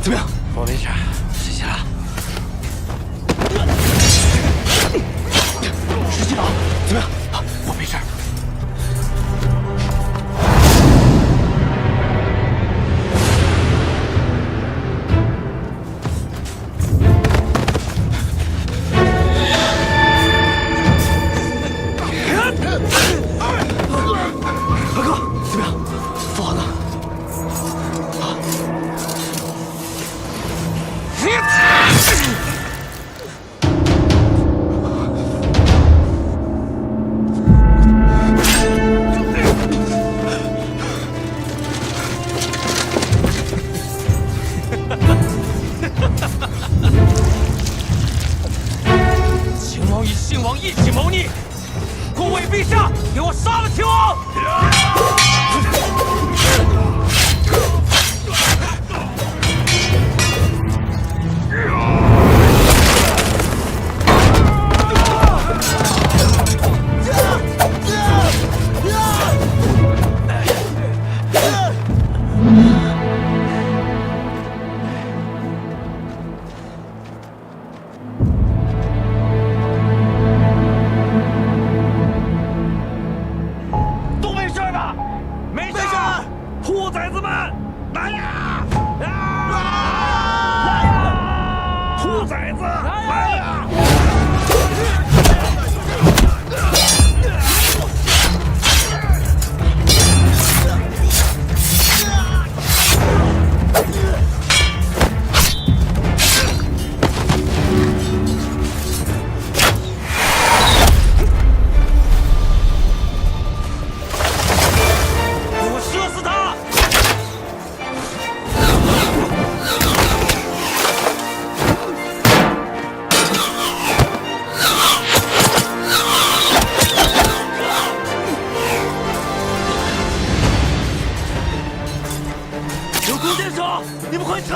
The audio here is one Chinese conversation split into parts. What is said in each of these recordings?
怎么样？我没事，谢谢了。石七郎，怎么样？我没事。大哥，怎么样？父皇呢？秦王与信王一起谋逆，护卫陛下，给我杀了秦王！都没事吧？没事。兔崽子们，来呀！来呀！兔崽子，来呀！给我射死他！有弓箭手，你们快撤！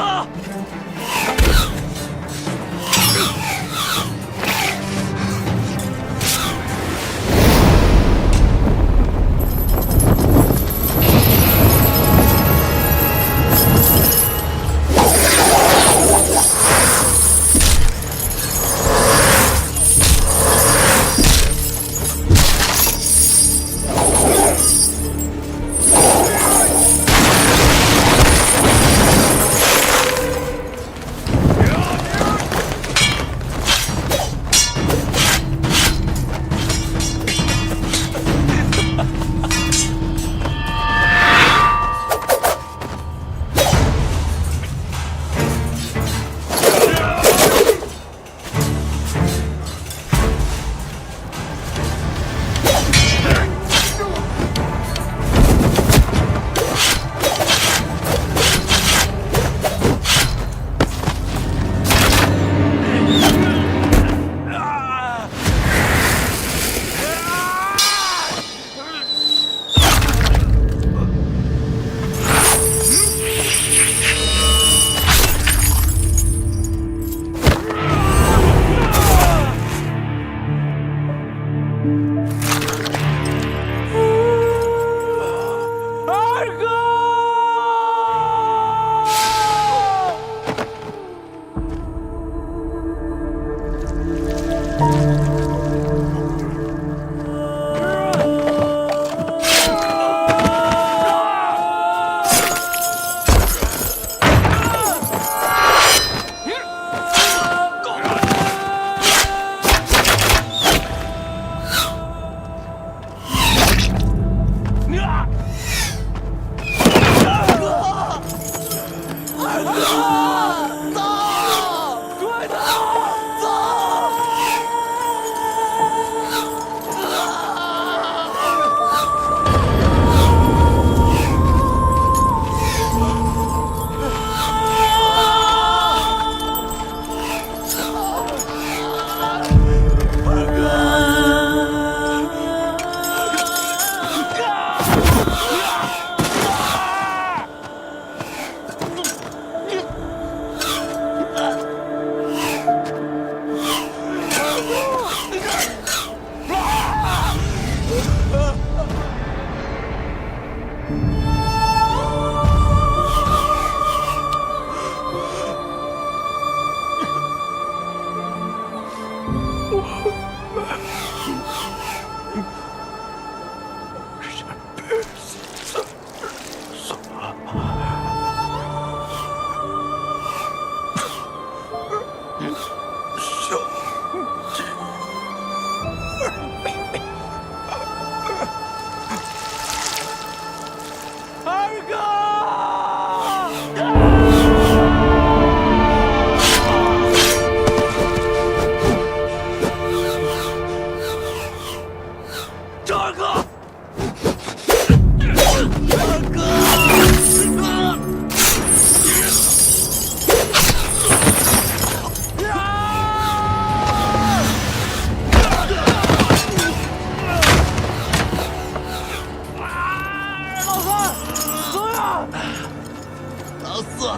四，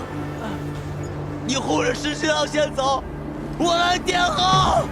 你护着石신郎先走，我来殿后。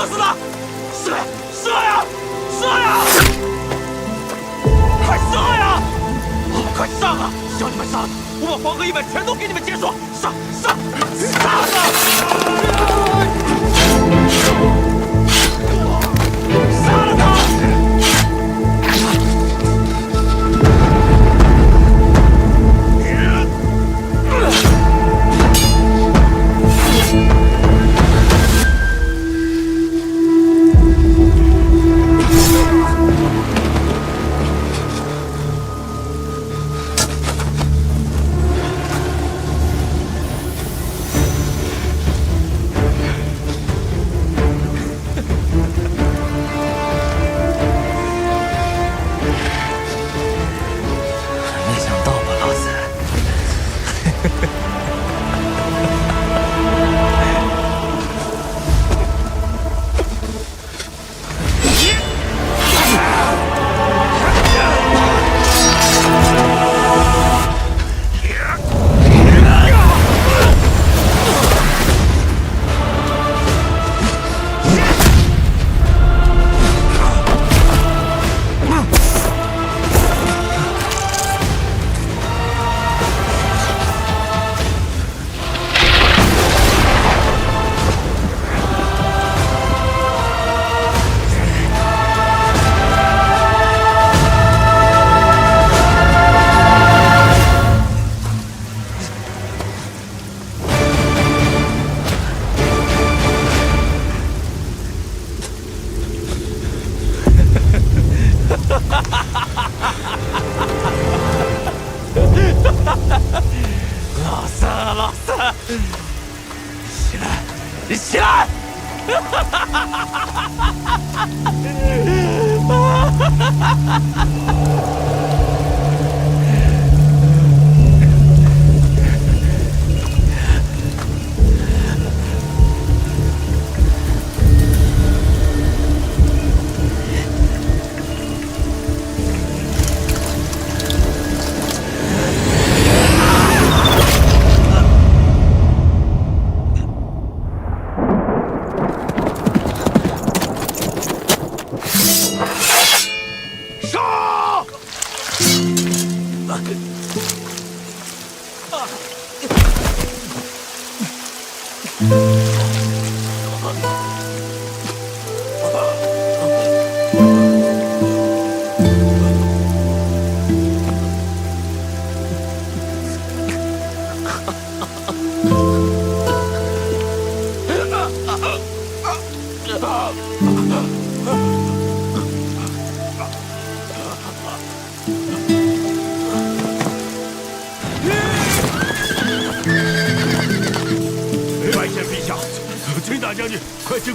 射死他！射呀，射呀，射呀！快射呀！快上啊！叫你们上！我把黄河一脉全都给你们解锁！上上上啊！杀了他！老三，老三，起来，你起来！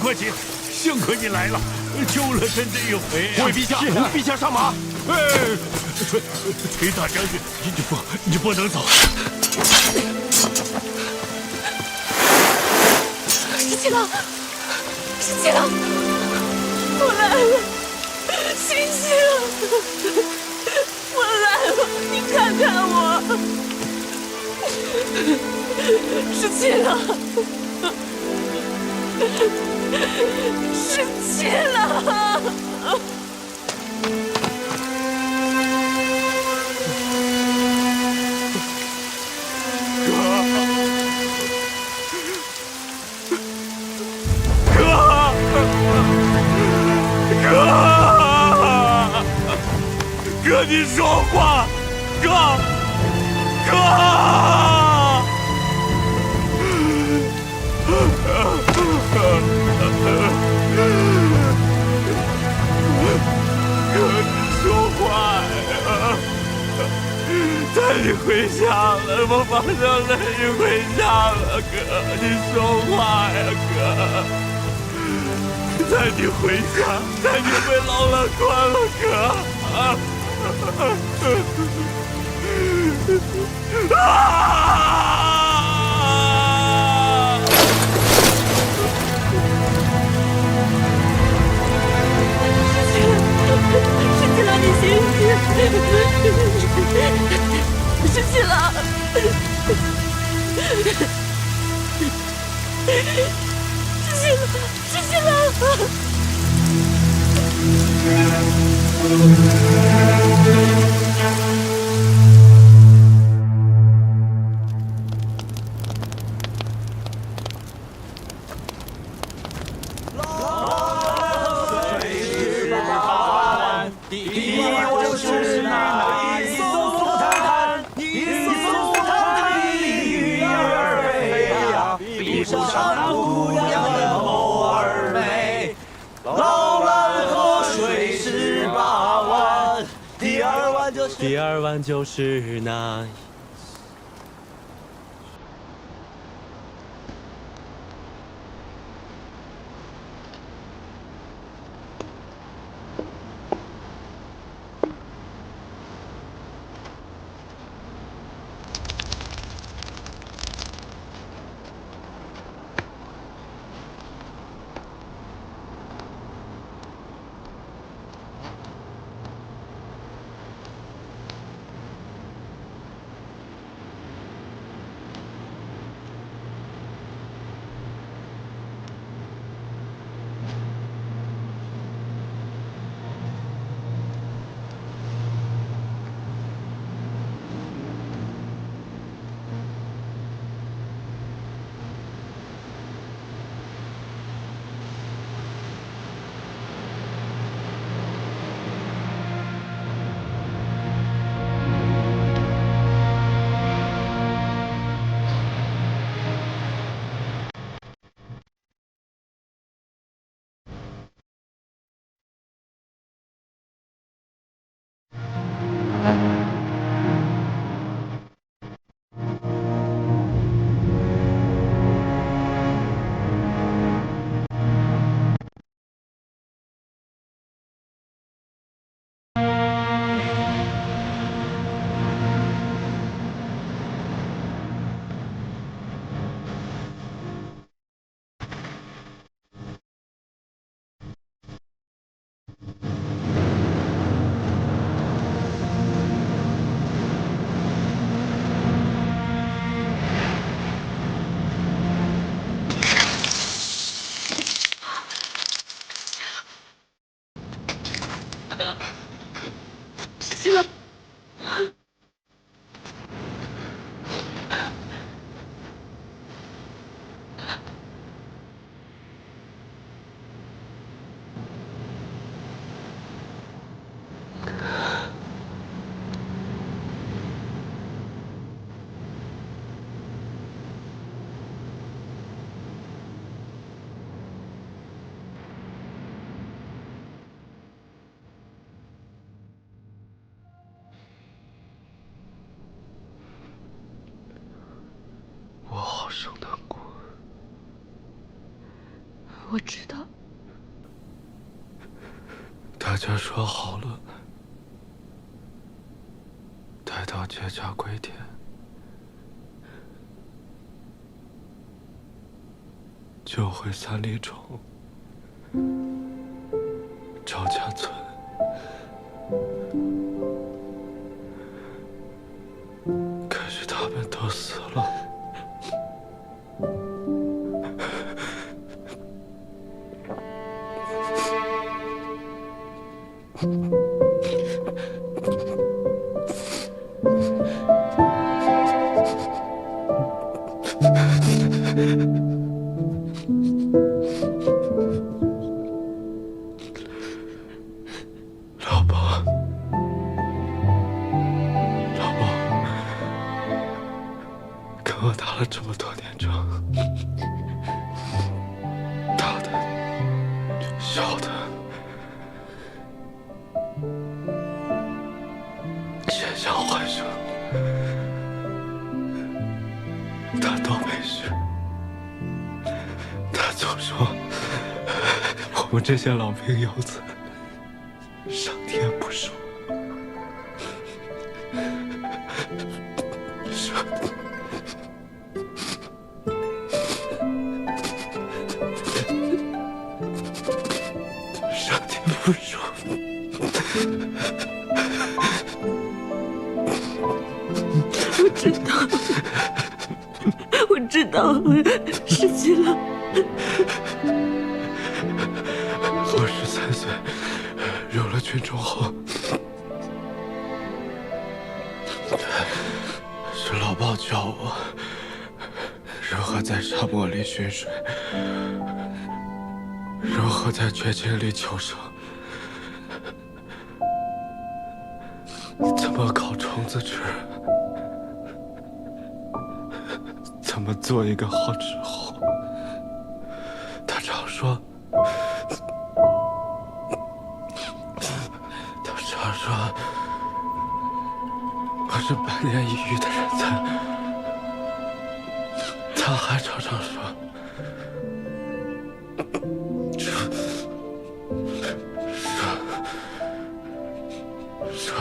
快请！幸亏你来了，救了朕这一回。护卫陛下，陛下上马！哎，崔大将军，你不能走。十七郎，十七郎，我来了，星星，我来了，你看看我，十七郎。17了！哥，你说话，哥。你回家了，我马上带你回家了，哥，你说话呀，哥，带你回家，带你回老乐关了，哥。十七郎，你醒醒！十七郎，十谢了，谢谢了。第二弯就是那。谢了。我好生难过。我知道。大家说好了，待到结葭归田，就回三里冢赵家村。可是他们都死了。老婆，跟我打了这么多年仗，大的、小的，险象环生，他都没事。他总说我们这些老兵游子上天不熟，上天不熟。我知道，我知道，失去了。岁入了军中后，是老鸨教我如何在沙漠里寻水，如何在绝境里求生，怎么烤虫子吃，怎么做一个好纸猴。他常说。我是百年一遇的人才，他还常常说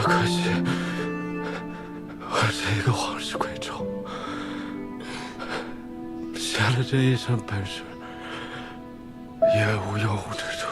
可惜我是一个皇室贵胄，学了这一身本事也无用武之处。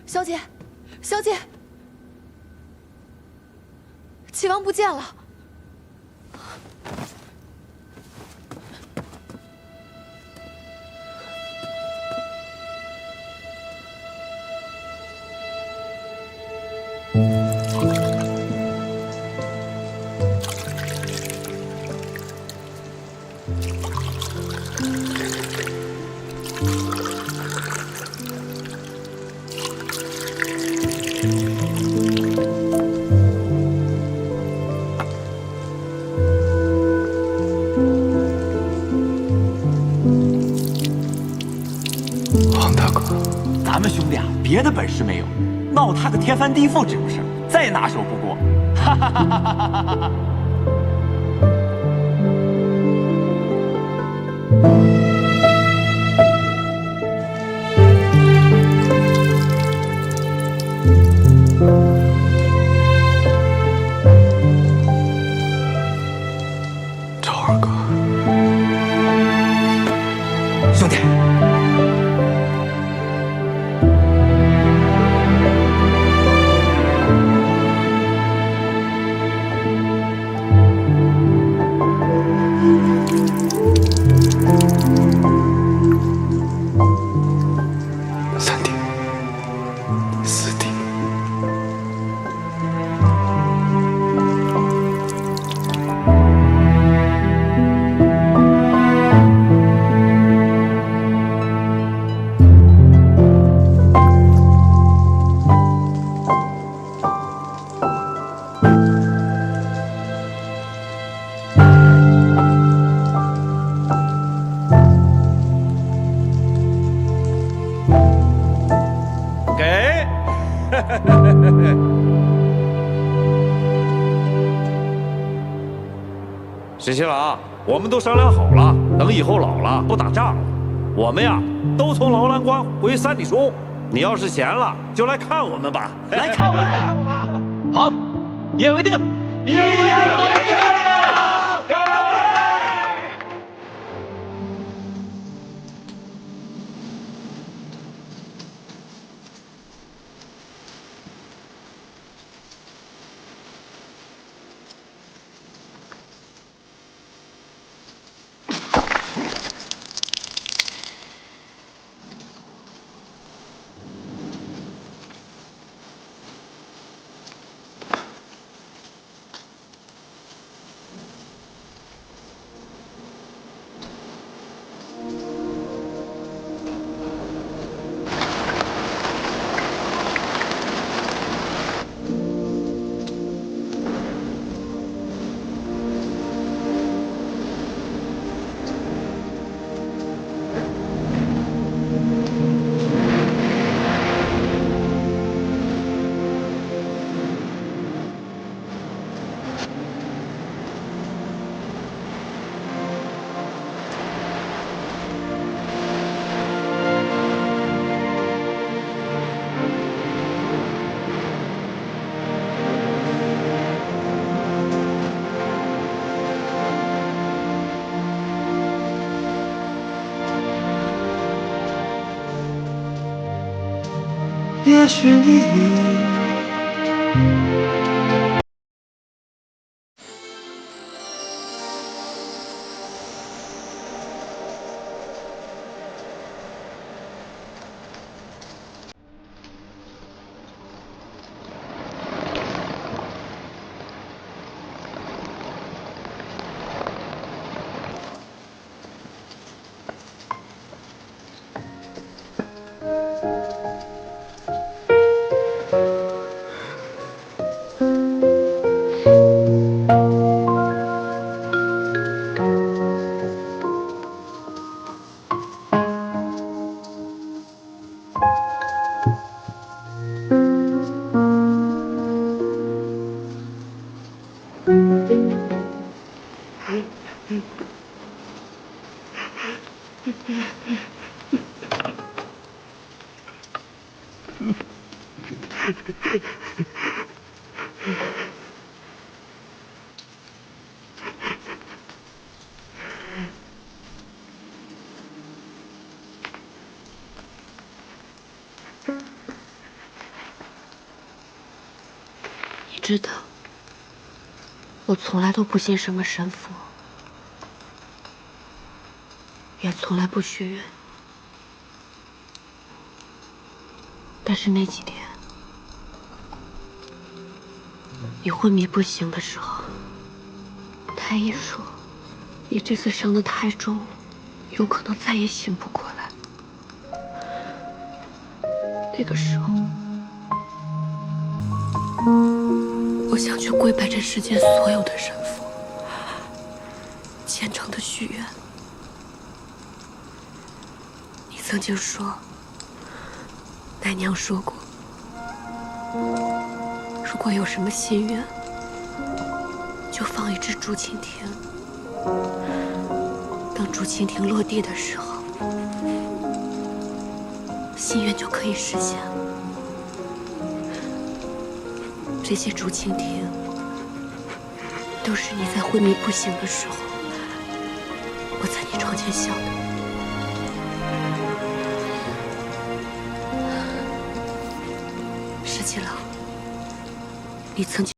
小姐，小姐，齐王不见了。王大哥，咱们兄弟啊，别的本事没有，闹他个天翻地覆指不是，再拿手不过。哈哈哈哈哈哈！赵二哥，兄弟。三弟，四弟，给。石七郎，我们都商量好了，等以后老了不打仗了，我们呀都从劳兰关回三里松。你要是闲了，就来看我们吧。来看我们。好，一言为定。一言为定。也许你。你知道，我从来都不信什么神佛，也从来不许愿。但是那几天，你昏迷不醒的时候，太医说你这次伤得太重了，有可能再也醒不过来。那个时候，我想去跪拜这世间所有的神佛，虔诚的许愿。你曾经说，奶娘说过，如果有什么心愿，就放一只竹蜻蜓，等竹蜻蜓落地的时候，心愿就可以实现了。这些竹蜻蜓都是你在昏迷不醒的时候，我在你床前笑的。石七郎，你曾经。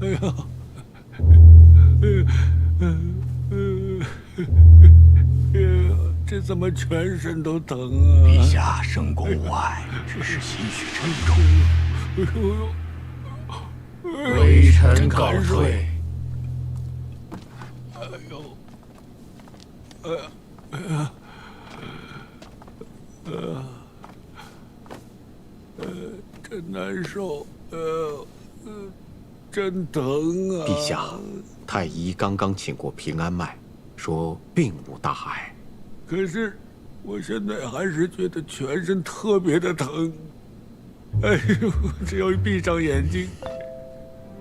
哎呀，这怎么全身都疼啊？陛下深宫无碍，只是心绪沉重。微臣告退。哎呦，真难受，真疼啊！陛下，太医刚刚请过平安脉，说并无大碍。可是，我现在还是觉得全身特别的疼。哎呦，只要一闭上眼睛，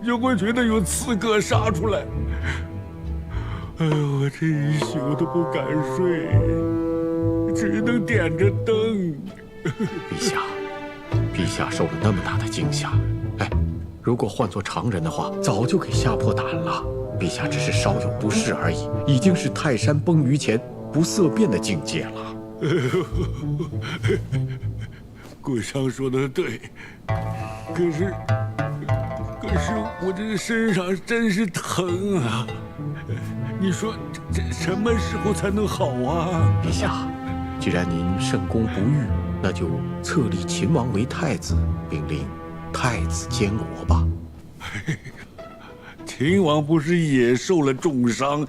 就会觉得有刺客杀出来。哎呦，我这一宿都不敢睡，只能点着灯。陛下受了那么大的惊吓，哎，如果换做常人的话，早就给吓破胆了。陛下只是稍有不适而已，已经是泰山崩于前不色变的境界了。顾相说的对，可是我这身上真是疼啊！你说这什么时候才能好啊？陛下，既然您圣功不遇，那就册立秦王为太子，并令太子监国吧。秦王不是也受了重伤，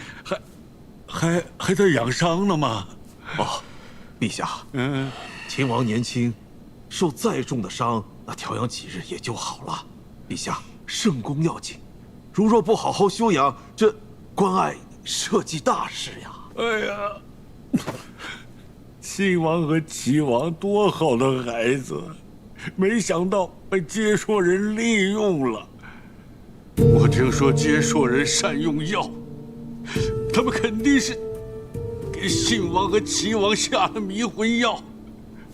还在养伤呢吗？哦，陛下，秦王年轻，受再重的伤，那调养几日也就好了。陛下，圣功要紧，如若不好好休养，这关爱社稷大事呀。哎呀，秦王和齐王多好的孩子，没想到被接说人利用了。我听说接说人善用药，他们肯定是给信王和齐王下了迷魂药，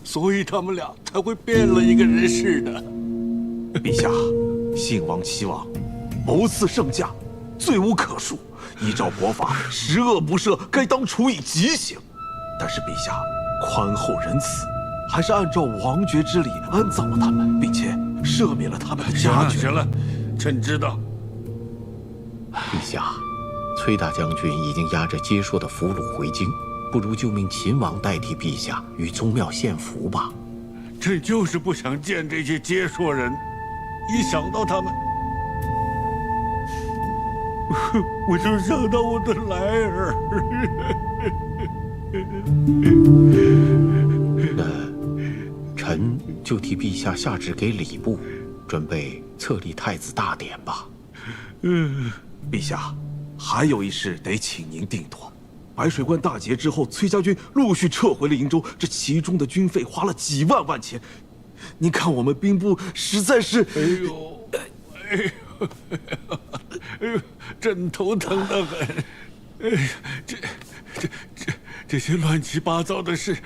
所以他们俩才会变了一个人似的。陛下，信王、齐王谋刺圣驾，罪无可恕。依照国法，十恶不赦，该当处以极刑。但是陛下宽厚仁慈，还是按照王爵之礼安葬了他们，并且赦免了他们的家眷。行了，臣知道。陛下，崔大将军已经押着接说的俘虏回京，不如就命秦王代替陛下与宗庙献俘吧。朕就是不想见这些接说人，一想到他们，我就想到我的莱儿。那臣就替陛下下旨给礼部，准备册立太子大典吧。陛下，还有一事得请您定夺。白水关大捷之后，崔家军陆续撤回了瀛州，这其中的军费花了几万万钱。您看我们兵部实在是……哎呦，朕头疼得很。哎呀，这些乱七八糟的事，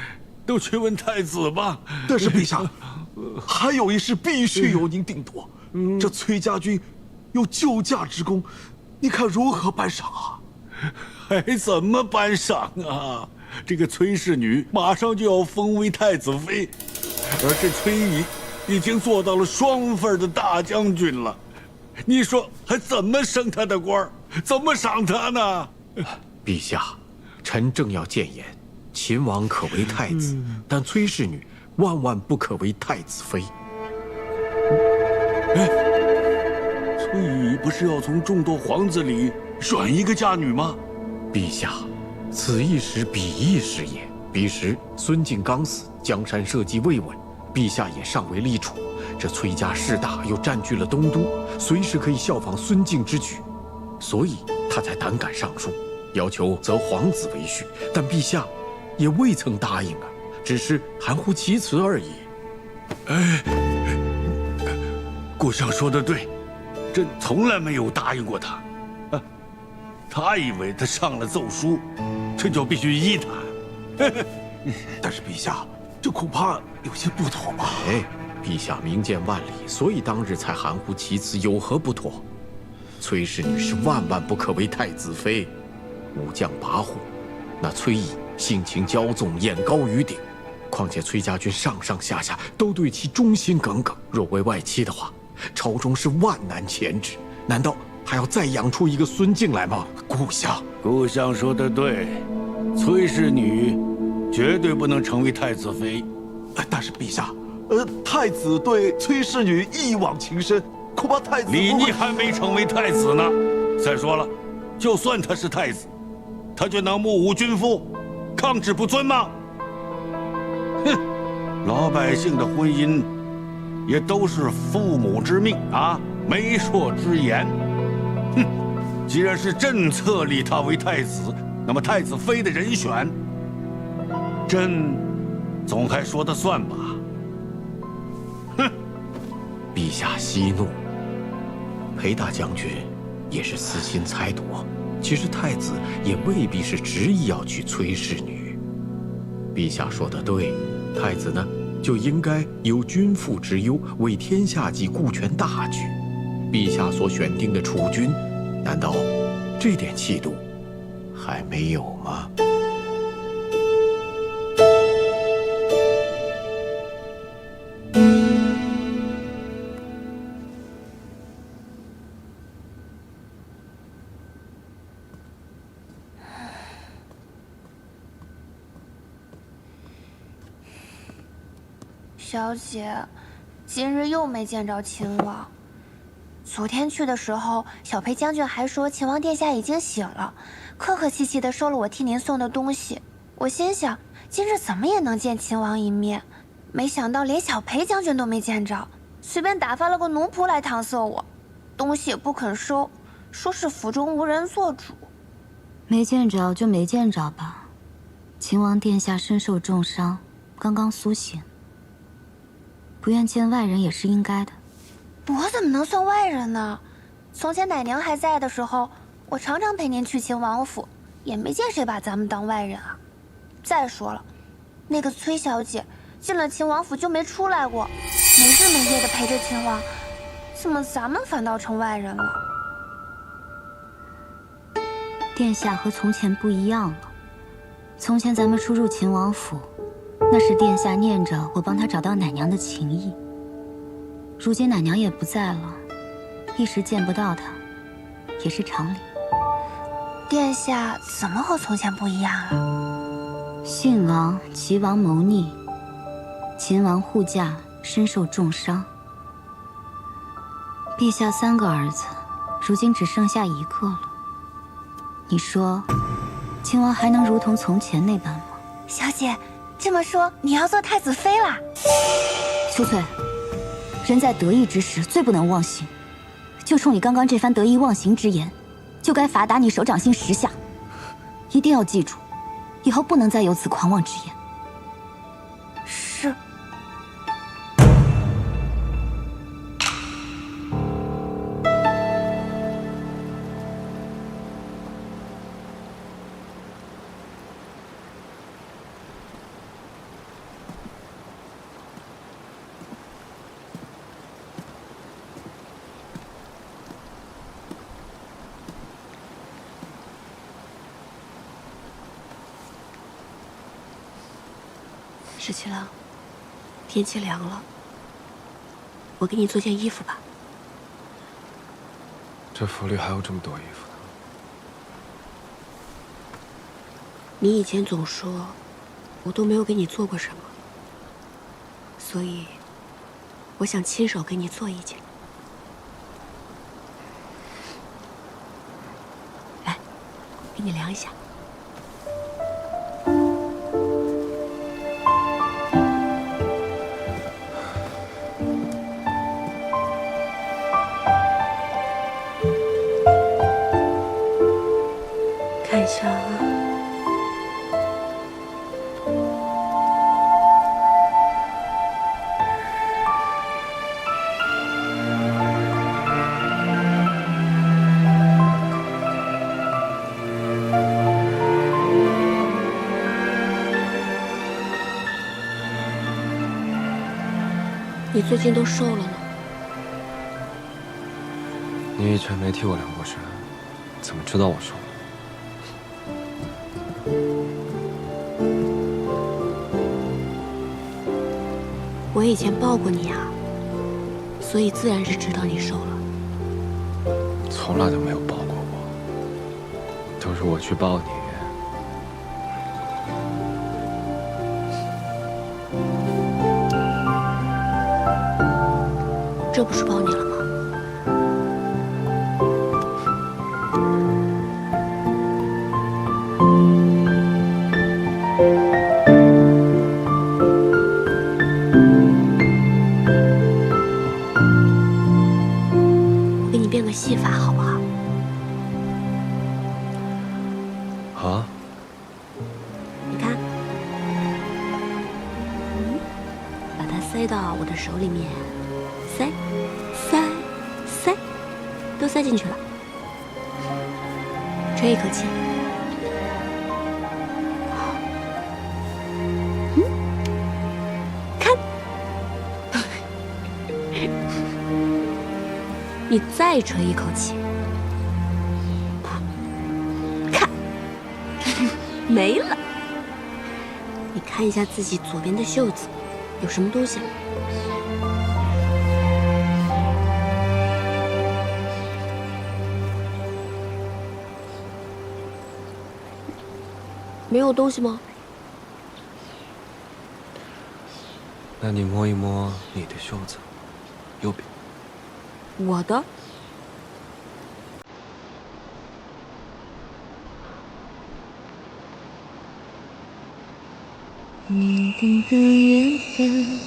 都去问太子吧。但是陛下，还有一事必须由您定夺。这崔家军有救驾之功，你看如何颁赏啊？还怎么颁赏啊？这个崔氏女马上就要封为太子妃，而这崔乙已经做到了双份的大将军了。你说还怎么升他的官儿？怎么赏他呢？陛下，臣正要谏言，秦王可为太子，但崔氏女万万不可为太子妃。崔乙不是要从众多皇子里选一个嫁女吗？陛下，此一时彼一时也。彼时孙敬刚死，江山社稷未稳，陛下也尚未立储。这崔家势大，又占据了东都，随时可以效仿孙敬之举，所以他才胆敢上书，要求择皇子为婿。但陛下也未曾答应啊，只是含糊其辞而已。顾相说的对，朕从来没有答应过他。他以为他上了奏书，这就必须依他。但是陛下，这恐怕有些不妥吧？陛下明鉴万里，所以当日才含糊其辞，有何不妥？崔氏女是万万不可为太子妃，武将跋扈，那崔乙性情骄纵，眼高于顶。况且崔家军上上下下都对其忠心耿耿，若为外戚的话，朝中是万难钳制。难道还要再养出一个孙敬来吗？顾相说的对，崔氏女绝对不能成为太子妃。但是陛下，太子对崔氏女一往情深，恐怕太子李逆还没成为太子呢。再说了，就算他是太子，他就能目无君父，抗旨不遵吗？哼，老百姓的婚姻也都是父母之命啊，媒妁之言。哼，既然是朕册立他为太子，那么太子妃的人选，朕总还说得算吧？哼！陛下息怒，裴大将军也是私心猜度，其实太子也未必是执意要娶崔氏女。陛下说得对，太子呢就应该有君父之忧，为天下计，顾全大局。陛下所选定的储君，难道这点气度还没有吗？小姐，今日又没见着秦王。昨天去的时候，小裴将军还说秦王殿下已经醒了，客客气气的收了我替您送的东西。我心想，今日怎么也能见秦王一面，没想到连小裴将军都没见着，随便打发了个奴仆来搪塞我，东西也不肯收，说是府中无人做主。没见着就没见着吧，秦王殿下身受重伤，刚刚苏醒。不愿见外人也是应该的。我怎么能算外人呢？从前奶娘还在的时候，我常常陪您去秦王府，也没见谁把咱们当外人啊。再说了，那个崔小姐进了秦王府就没出来过，没日没夜的陪着秦王，怎么咱们反倒成外人了？殿下和从前不一样了。从前咱们出入秦王府，那是殿下念着我帮他找到奶娘的情谊。如今奶娘也不在了，一时见不到她，也是常理。殿下怎么和从前不一样了？信王、齐王谋逆，秦王护驾身受重伤。陛下3个儿子，如今只剩下1个了。你说，秦王还能如同从前那般吗？小姐，这么说你要做太子妃啦？秋翠，人在得意之时最不能忘形，就冲你刚刚这番得意忘形之言，就该罚打你手掌心10下。一定要记住，以后不能再有此狂妄之言。是。十七郎，天气凉了，我给你做件衣服吧。这府里还有这么多衣服呢。你以前总说，我都没有给你做过什么，所以我想亲手给你做一件。来，给你量一下。看一下啊，你最近都瘦了呢。你以前没替我量过身，怎么知道我瘦了？我以前抱过你啊，所以自然是知道你瘦了。从来都没有抱过我，都是我去抱你。这不是抱你了吗？我给你变个戏法好不好？啊？你看，把它塞到我的手里面，塞，都塞进去了。吹一口气。好，看，你再吹一口气。没了。你看一下自己左边的袖子，有什么东西？没有东西吗？那你摸一摸你的袖子，右边。我的？你的眼神。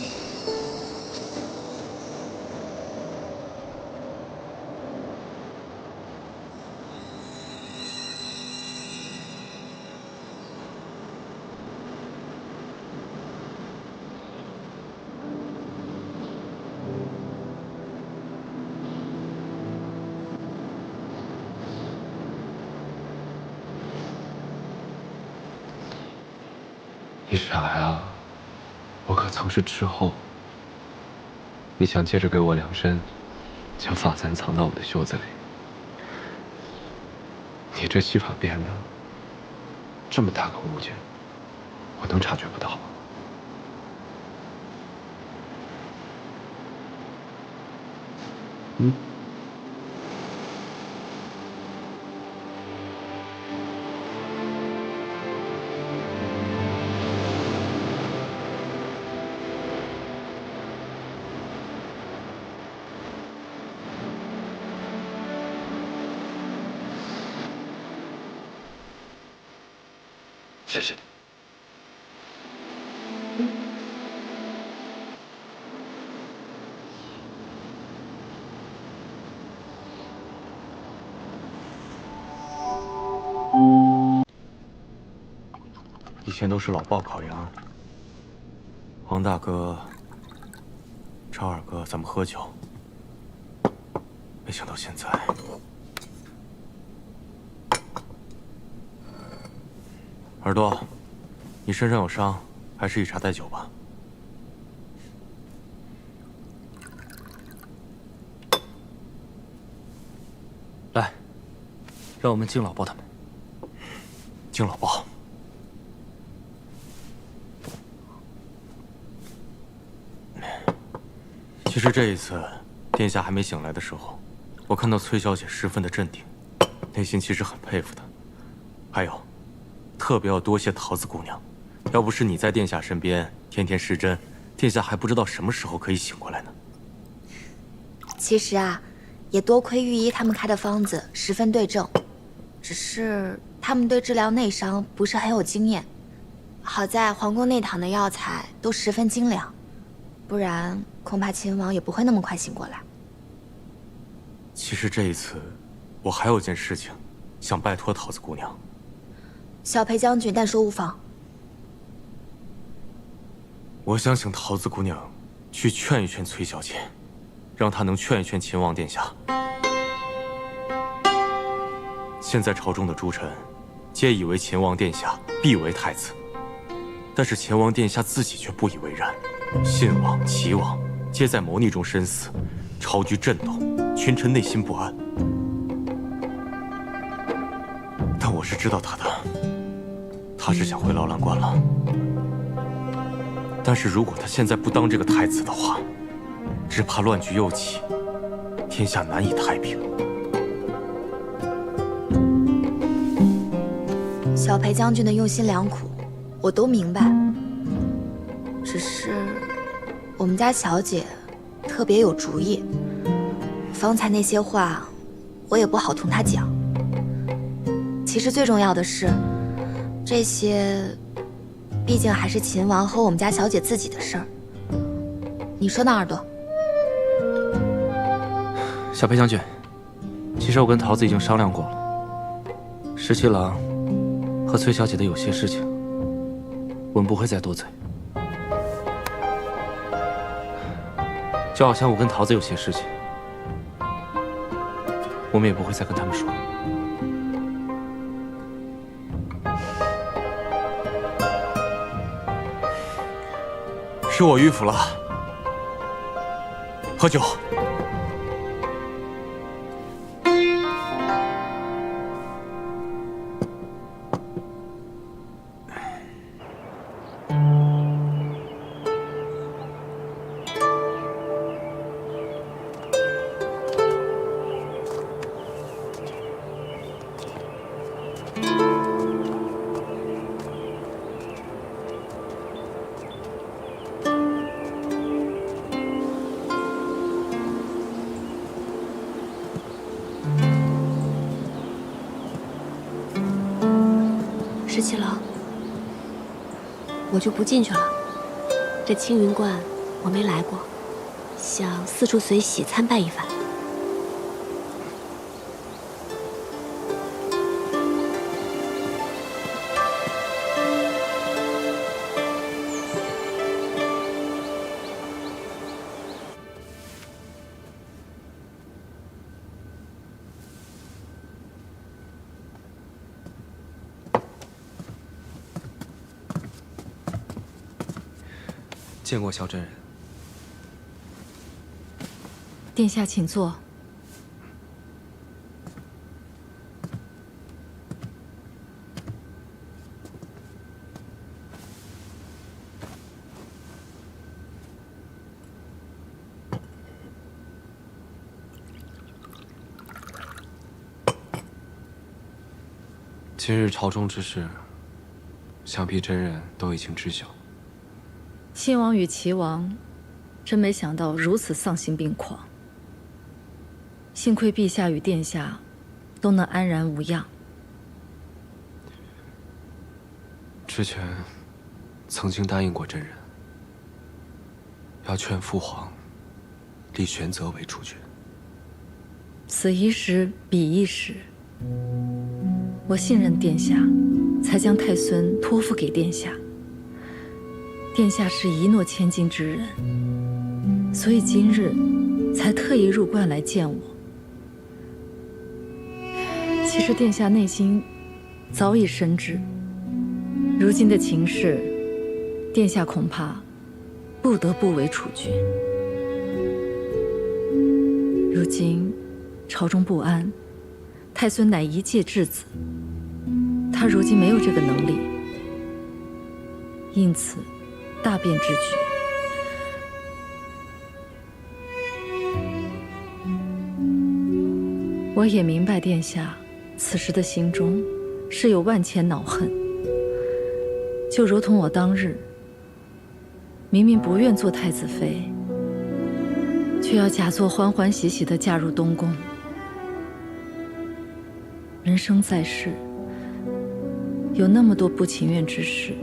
你傻呀！我可曾是之后。你想借着给我量身，将发簪藏到我的袖子里。你这戏法变的，这么大个物件，我能察觉不到？嗯。谢谢。以前都是老鲍烤羊，王大哥、超二哥咱们喝酒，没想到现在。耳朵，你身上有伤，还是以茶代酒吧。来，让我们敬老鲍他们。敬老鲍。其实这一次，殿下还没醒来的时候，我看到崔小姐十分的镇定，内心其实很佩服她。还有。特别要多谢桃子姑娘，要不是你在殿下身边天天施针，殿下还不知道什么时候可以醒过来呢。其实啊，也多亏御医他们开的方子十分对症，只是他们对治疗内伤不是很有经验。好在皇宫内躺的药材都十分精良，不然恐怕秦王也不会那么快醒过来。其实这一次，我还有件事情想拜托桃子姑娘。小裴将军但说无妨。我想请桃子姑娘去劝一劝崔小姐，让她能劝一劝秦王殿下。现在朝中的诸臣，皆以为秦王殿下必为太子，但是秦王殿下自己却不以为然。信王、齐王皆在谋逆中身死，朝局震动，群臣内心不安。但我是知道他的。他是想回劳兰关了，但是如果他现在不当这个太子的话，只怕乱局又起，天下难以太平。小裴将军的用心良苦，我都明白。只是我们家小姐特别有主意，方才那些话，我也不好同她讲。其实最重要的是。这些，毕竟还是秦王和我们家小姐自己的事儿。你说呢，耳朵？小裴将军，其实我跟桃子已经商量过了，十七郎和崔小姐的有些事情，我们不会再多嘴。就好像我跟桃子有些事情，我们也不会再跟他们说。是我迂腐了，喝酒。十七郎，我就不进去了。这青云观我没来过，想四处随喜参拜一番。见过萧真人。殿下，请坐。今日朝中之事，想必真人都已经知晓。亲王与齐王，真没想到如此丧心病狂。幸亏陛下与殿下都能安然无恙。之前曾经答应过真人，要劝父皇立玄泽为储君。此一时，彼一时。我信任殿下，才将太孙托付给殿下。殿下是一诺千金之人，所以今日才特意入观来见我。其实殿下内心早已深知，如今的情势，殿下恐怕不得不为储君。如今朝中不安，太孙乃一介质子，他如今没有这个能力，因此大变之举。我也明白殿下此时的心中是有万千恼恨，就如同我当日明明不愿做太子妃，却要假作欢欢喜喜地嫁入东宫。人生在世，有那么多不情愿之事，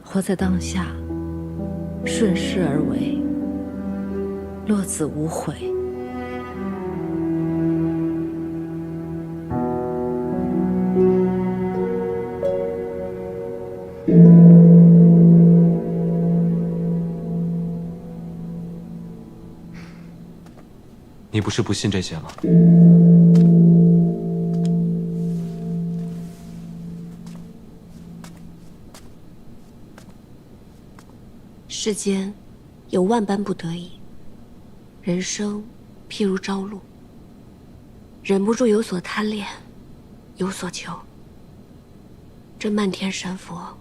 活在当下，顺势而为，落子无悔。你不是不信这些吗？世间有万般不得已，人生譬如朝露，忍不住有所贪恋，有所求。这漫天神佛，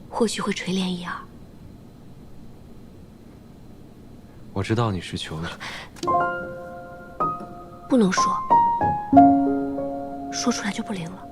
或许会垂怜一二。我知道你是求着，不能说，说出来就不灵了。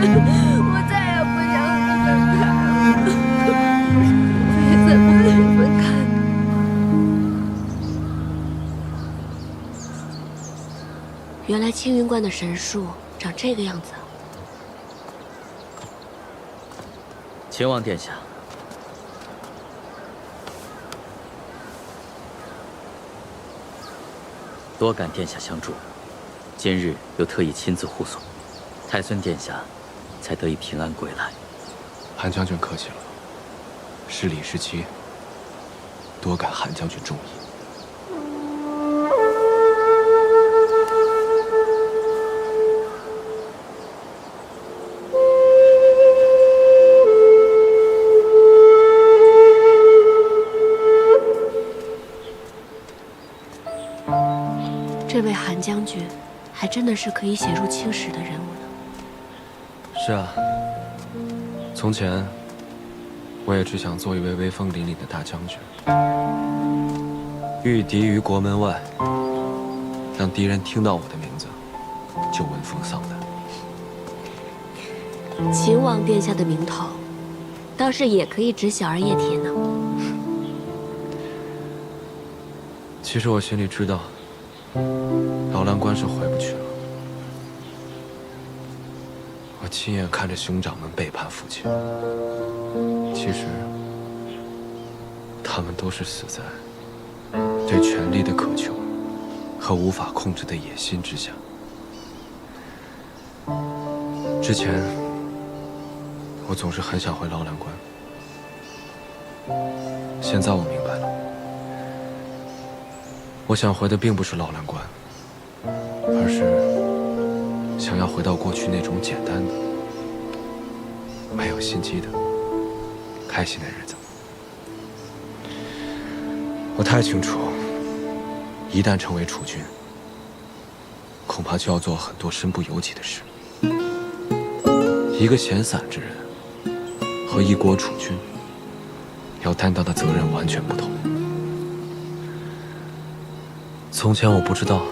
我再也不想和你分开了，我也再不跟你分开。原来青云观的神树长这个样子。秦王殿下，多感殿下相助，今日又特意亲自护送，太孙殿下才得以平安归来。韩将军客气了，是礼是机，多感韩将军重意。这位韩将军，还真的是可以写入青史的人物呢。是啊，从前我也只想做一位威风凛凛的大将军，御敌于国门外，让敌人听到我的名字就闻风丧胆。秦王殿下的名头，倒是也可以指小儿叶铁呢。其实我心里知道，劳兰关是回不去了。我亲眼看着兄长们背叛父亲，其实他们都是死在对权力的渴求和无法控制的野心之下。之前我总是很想回劳兰关，现在我明白了，我想回的并不是劳兰关，而是想要回到过去那种简单的、没有心机的、开心的日子。我太清楚，一旦成为储君，恐怕就要做很多身不由己的事。一个闲散之人和一国储君要担当的责任完全不同。从前我不知道，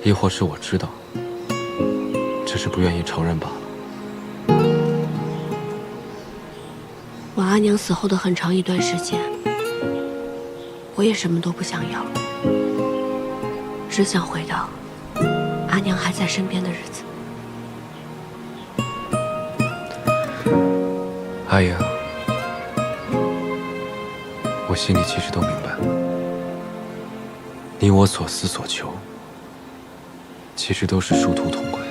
亦或是我知道，只是不愿意承认罢了。我阿娘死后的很长一段时间，我也什么都不想要，只想回到阿娘还在身边的日子。阿英，我心里其实都明白，你我所思所求，其实都是殊途同归。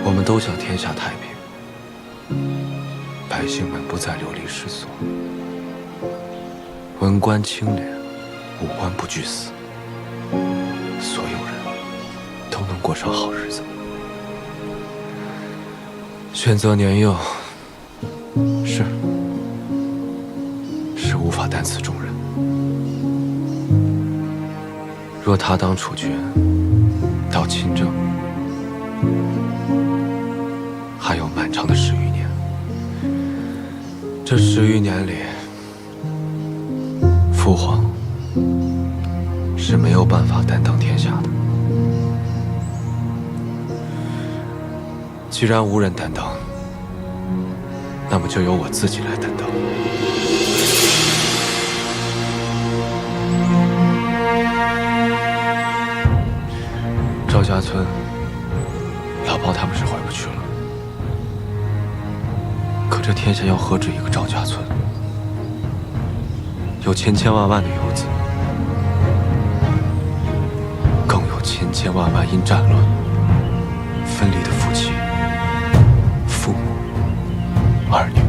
我们都想天下太平，百姓们不再流离失所，文官清廉，武官不惧死，所有人都能过上好日子。选择年幼，是无法担此重任。若他当储君，到亲政，还有漫长的10余年。这10余年里，父皇是没有办法担当天下的。既然无人担当，那么就由我自己来担当。赵家村，老包他们是回不去了。可这天下要何止一个赵家村？有千千万万的游子，更有千千万万因战乱分离的夫妻、父母、儿女。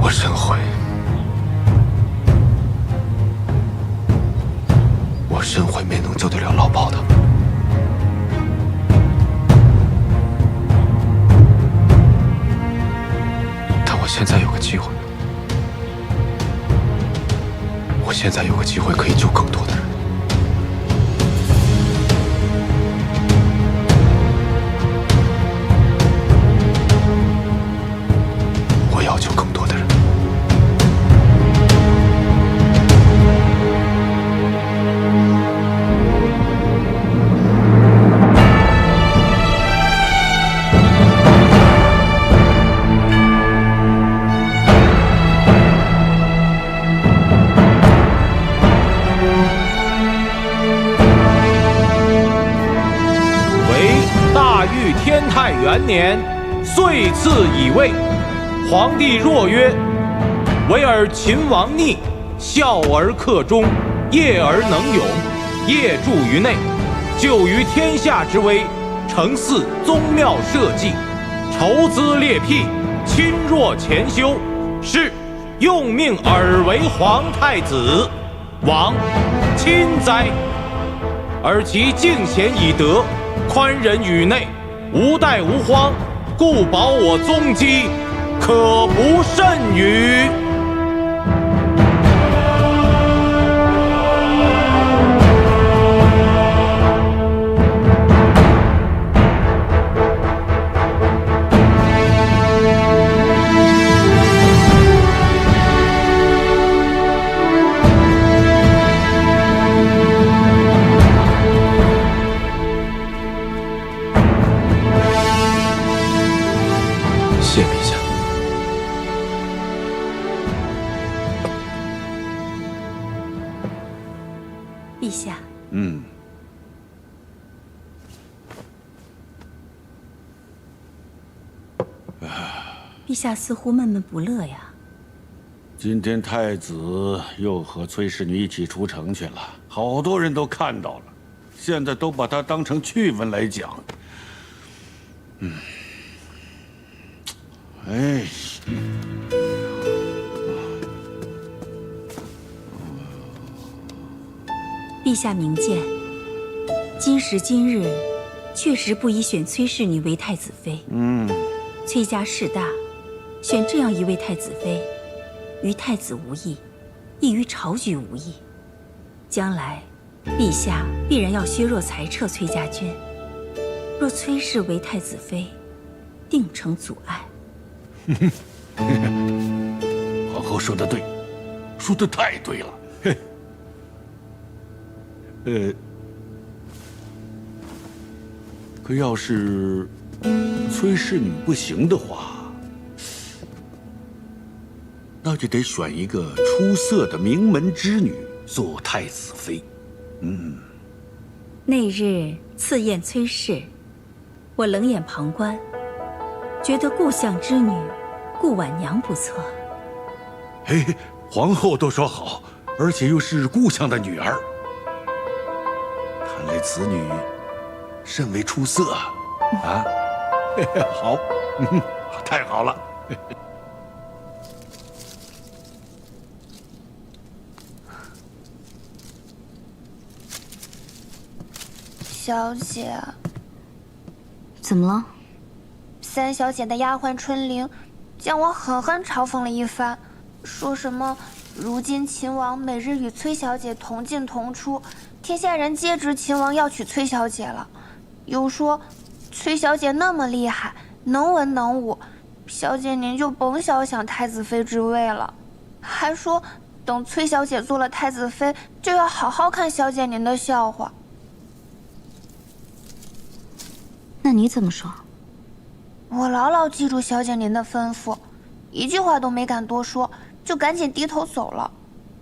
我深悔，我深悔没能救得了老包他们。但我现在有个机会，我现在有个机会可以救更多的人。我要救更多的人。元年，岁次乙未，皇帝若曰：唯尔秦王逆，孝而克忠，业而能勇，业著于内，就于天下之危，承祀宗庙社稷，筹资列辟，亲弱前修，是用命尔为皇太子，王亲哉！而其敬贤以德，宽仁于内，无怠无荒，故保我宗基，可不甚于。谢陛下。陛下，陛下似乎闷闷不乐呀。今天太子又和崔氏女一起出城去了，好多人都看到了，现在都把他当成趣闻来讲。哎，陛下明鉴，今时今日，确实不宜选崔氏女为太子妃。崔家势大，选这样一位太子妃，于太子无益，亦于朝局无益。将来，陛下必然要削弱裁撤崔家军。若崔氏为太子妃，定成阻碍。皇后说得对，说得太对了。可要是崔氏女不行的话，那就得选一个出色的名门之女做太子妃。那日赐宴崔氏，我冷眼旁观，觉得故乡之女顾婉娘不错。皇后都说好，而且又是故乡的女儿，看来此女甚为出色啊！好，太好了。小姐，怎么了？三小姐的丫鬟春玲将我狠狠嘲讽了一番，说什么如今秦王每日与崔小姐同进同出，天下人皆知秦王要娶崔小姐了，又说崔小姐那么厉害，能文能武，小姐您就甭想想太子妃之位了，还说等崔小姐做了太子妃，就要好好看小姐您的笑话。那你怎么说？我牢牢记住小姐您的吩咐，一句话都没敢多说，就赶紧低头走了。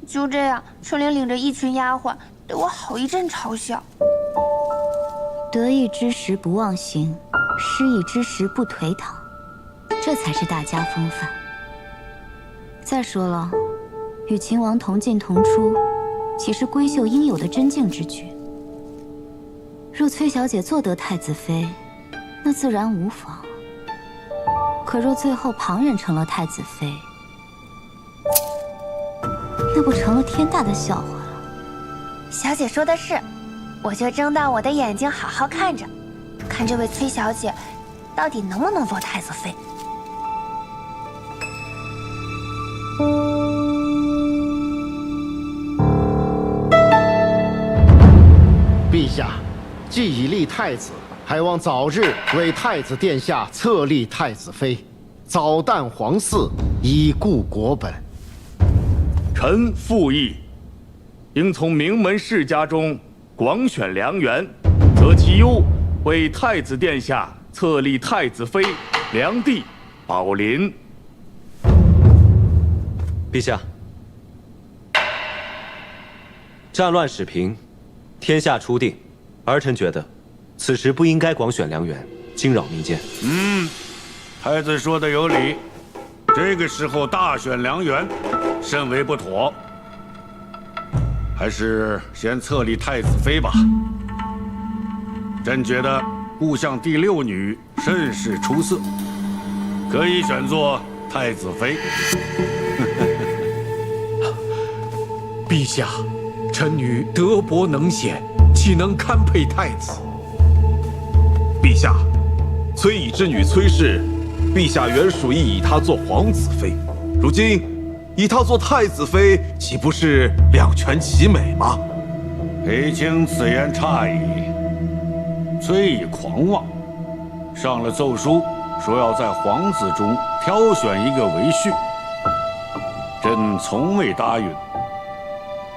就这样，春玲领着一群丫鬟对我好一阵嘲笑。得意之时不忘形，失意之时不颓唐，这才是大家风范。再说了，与秦王同进同出，岂是闺秀应有的贞静之举？若崔小姐做得太子妃，那自然无妨。可若最后旁人成了太子妃，那不成了天大的笑话了？小姐说的是，我就睁大我的眼睛好好看着，看这位崔小姐到底能不能做太子妃。陛下，既已立太子，还望早日为太子殿下册立太子妃，早诞皇嗣，以固国本。臣附议，应从名门世家中广选良缘，择其优，为太子殿下册立太子妃梁帝宝林。陛下，战乱始平，天下初定，儿臣觉得，此时不应该广选良缘，惊扰民间。太子说的有理，这个时候大选良缘，甚为不妥。还是先册立太子妃吧。朕觉得故相第6女甚是出色，可以选作太子妃。陛下，臣女德薄能贤，岂能堪配太子？陛下，崔乙之女崔氏，陛下原属意以她做皇子妃，如今以她做太子妃，岂不是两全其美吗？裴卿此言差矣。崔乙狂妄，上了奏书，说要在皇子中挑选一个为婿。朕从未答应，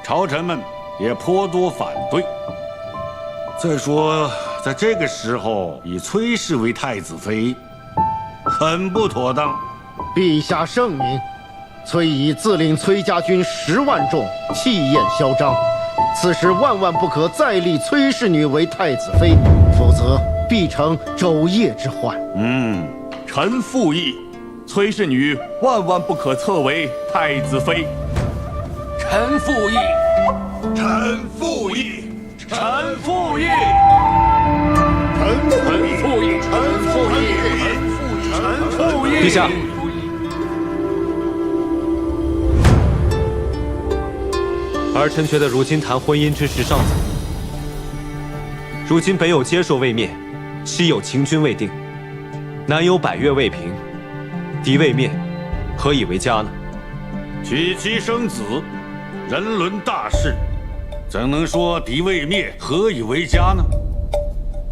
朝臣们也颇多反对。再说，在这个时候以崔氏为太子妃，很不妥当。陛下圣明，崔乙自领崔家军10万众，气焰嚣张。此时万万不可再立崔氏女为太子妃，否则必成昼夜之患。臣附议，崔氏女万万不可册为太子妃。臣附议。臣附议。臣附议。臣附议。臣附议。臣附议。陛下。儿臣觉得如今谈婚姻之事尚早。如今北有接受未灭，西有秦军未定，南有百越未平，敌未灭，何以为家呢？娶妻生子，人伦大事，怎能说敌未灭，何以为家呢？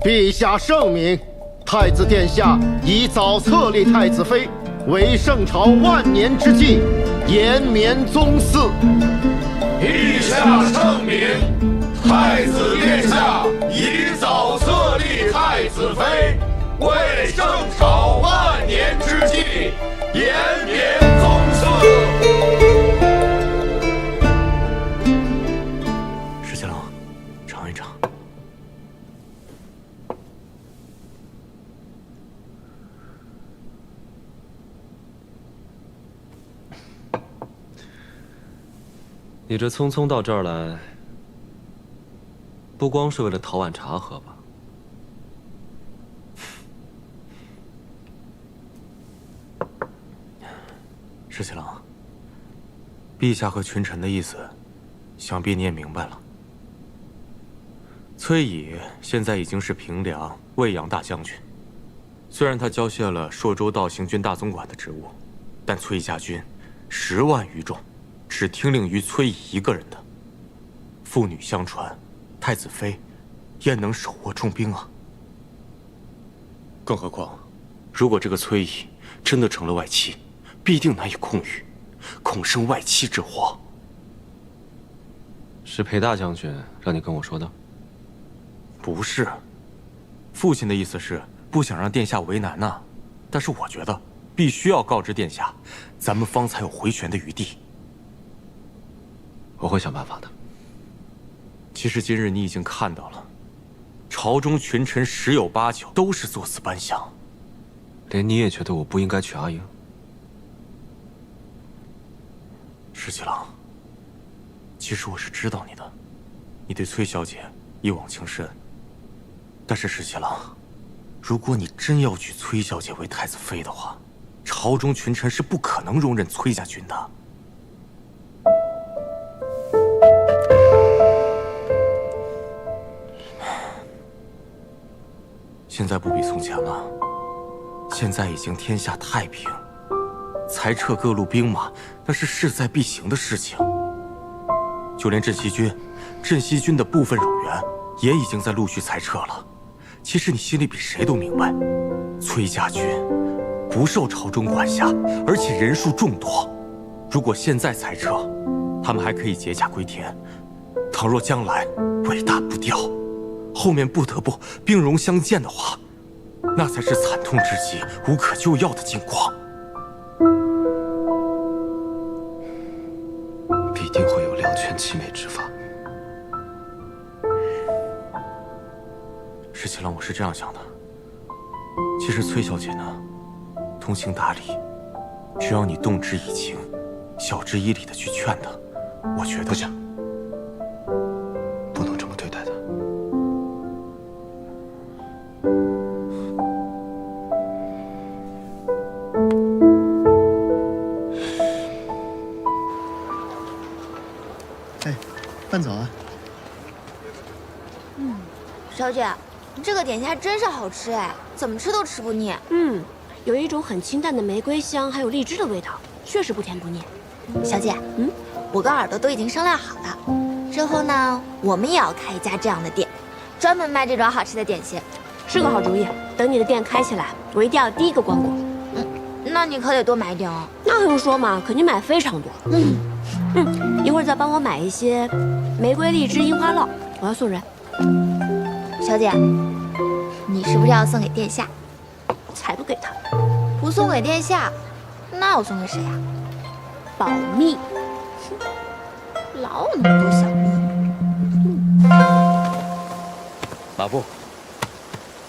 陛下圣明，太子殿下宜早册立太子妃，为圣朝万年之计，延绵宗嗣。陛下圣明，太子殿下宜早册立太子妃，为圣朝万年之计，延绵宗嗣。石七郎，尝一尝。你这匆匆到这儿来，不光是为了讨碗茶喝吧？石七郎，陛下和群臣的意思，想必你也明白了。崔乙现在已经是平凉卫阳大将军，虽然他交卸了朔州道行军大总管的职务，但崔家军10万余众。只听令于崔乙一个人的，父女相传，太子妃焉能手握重兵啊？更何况，如果这个崔乙真的成了外戚，必定难以控御，恐生外戚之祸。是裴大将军让你跟我说的？不是，父亲的意思是不想让殿下为难呐。但是我觉得必须要告知殿下，咱们方才有回旋的余地。我会想办法的。其实今日你已经看到了，朝中群臣10有8九都是作死班相。连你也觉得我不应该娶阿英？石七郎，其实我是知道你的，你对崔小姐一往情深。但是石七郎，如果你真要娶崔小姐为太子妃的话，朝中群臣是不可能容忍崔家军的。现在不比从前了，现在已经天下太平，裁撤各路兵马那是势在必行的事情。就连镇西军的部分冗员也已经在陆续裁撤了。其实你心里比谁都明白，崔家军不受朝中管辖，而且人数众多。如果现在裁撤，他们还可以解甲归田；倘若将来尾大不掉，后面不得不兵戎相见的话，那才是惨痛至极、无可救药的境况。必定会有两全其美之法。石七郎，我是这样想的：其实崔小姐呢，通情达理，只要你动之以情，晓之以理的去劝她，我觉得不行，不能这么对待她。哎，饭早啊。小姐，这个点心真是好吃哎，怎么吃都吃不腻。有一种很清淡的玫瑰香，还有荔枝的味道，确实不甜不腻。小姐，我跟耳朵都已经商量好了，之后呢，我们也要开一家这样的店，专门卖这种好吃的点心。是个好主意。等你的店开起来，我一定要第一个光顾。那你可得多买一点哦。那还用说吗？肯定买非常多。一会儿再帮我买一些玫瑰、荔枝、樱花酪，我要送人。小姐，你是不是要送给殿下？才不给他！不送给殿下，那我送给谁呀？保密。老有那么多小秘。马步，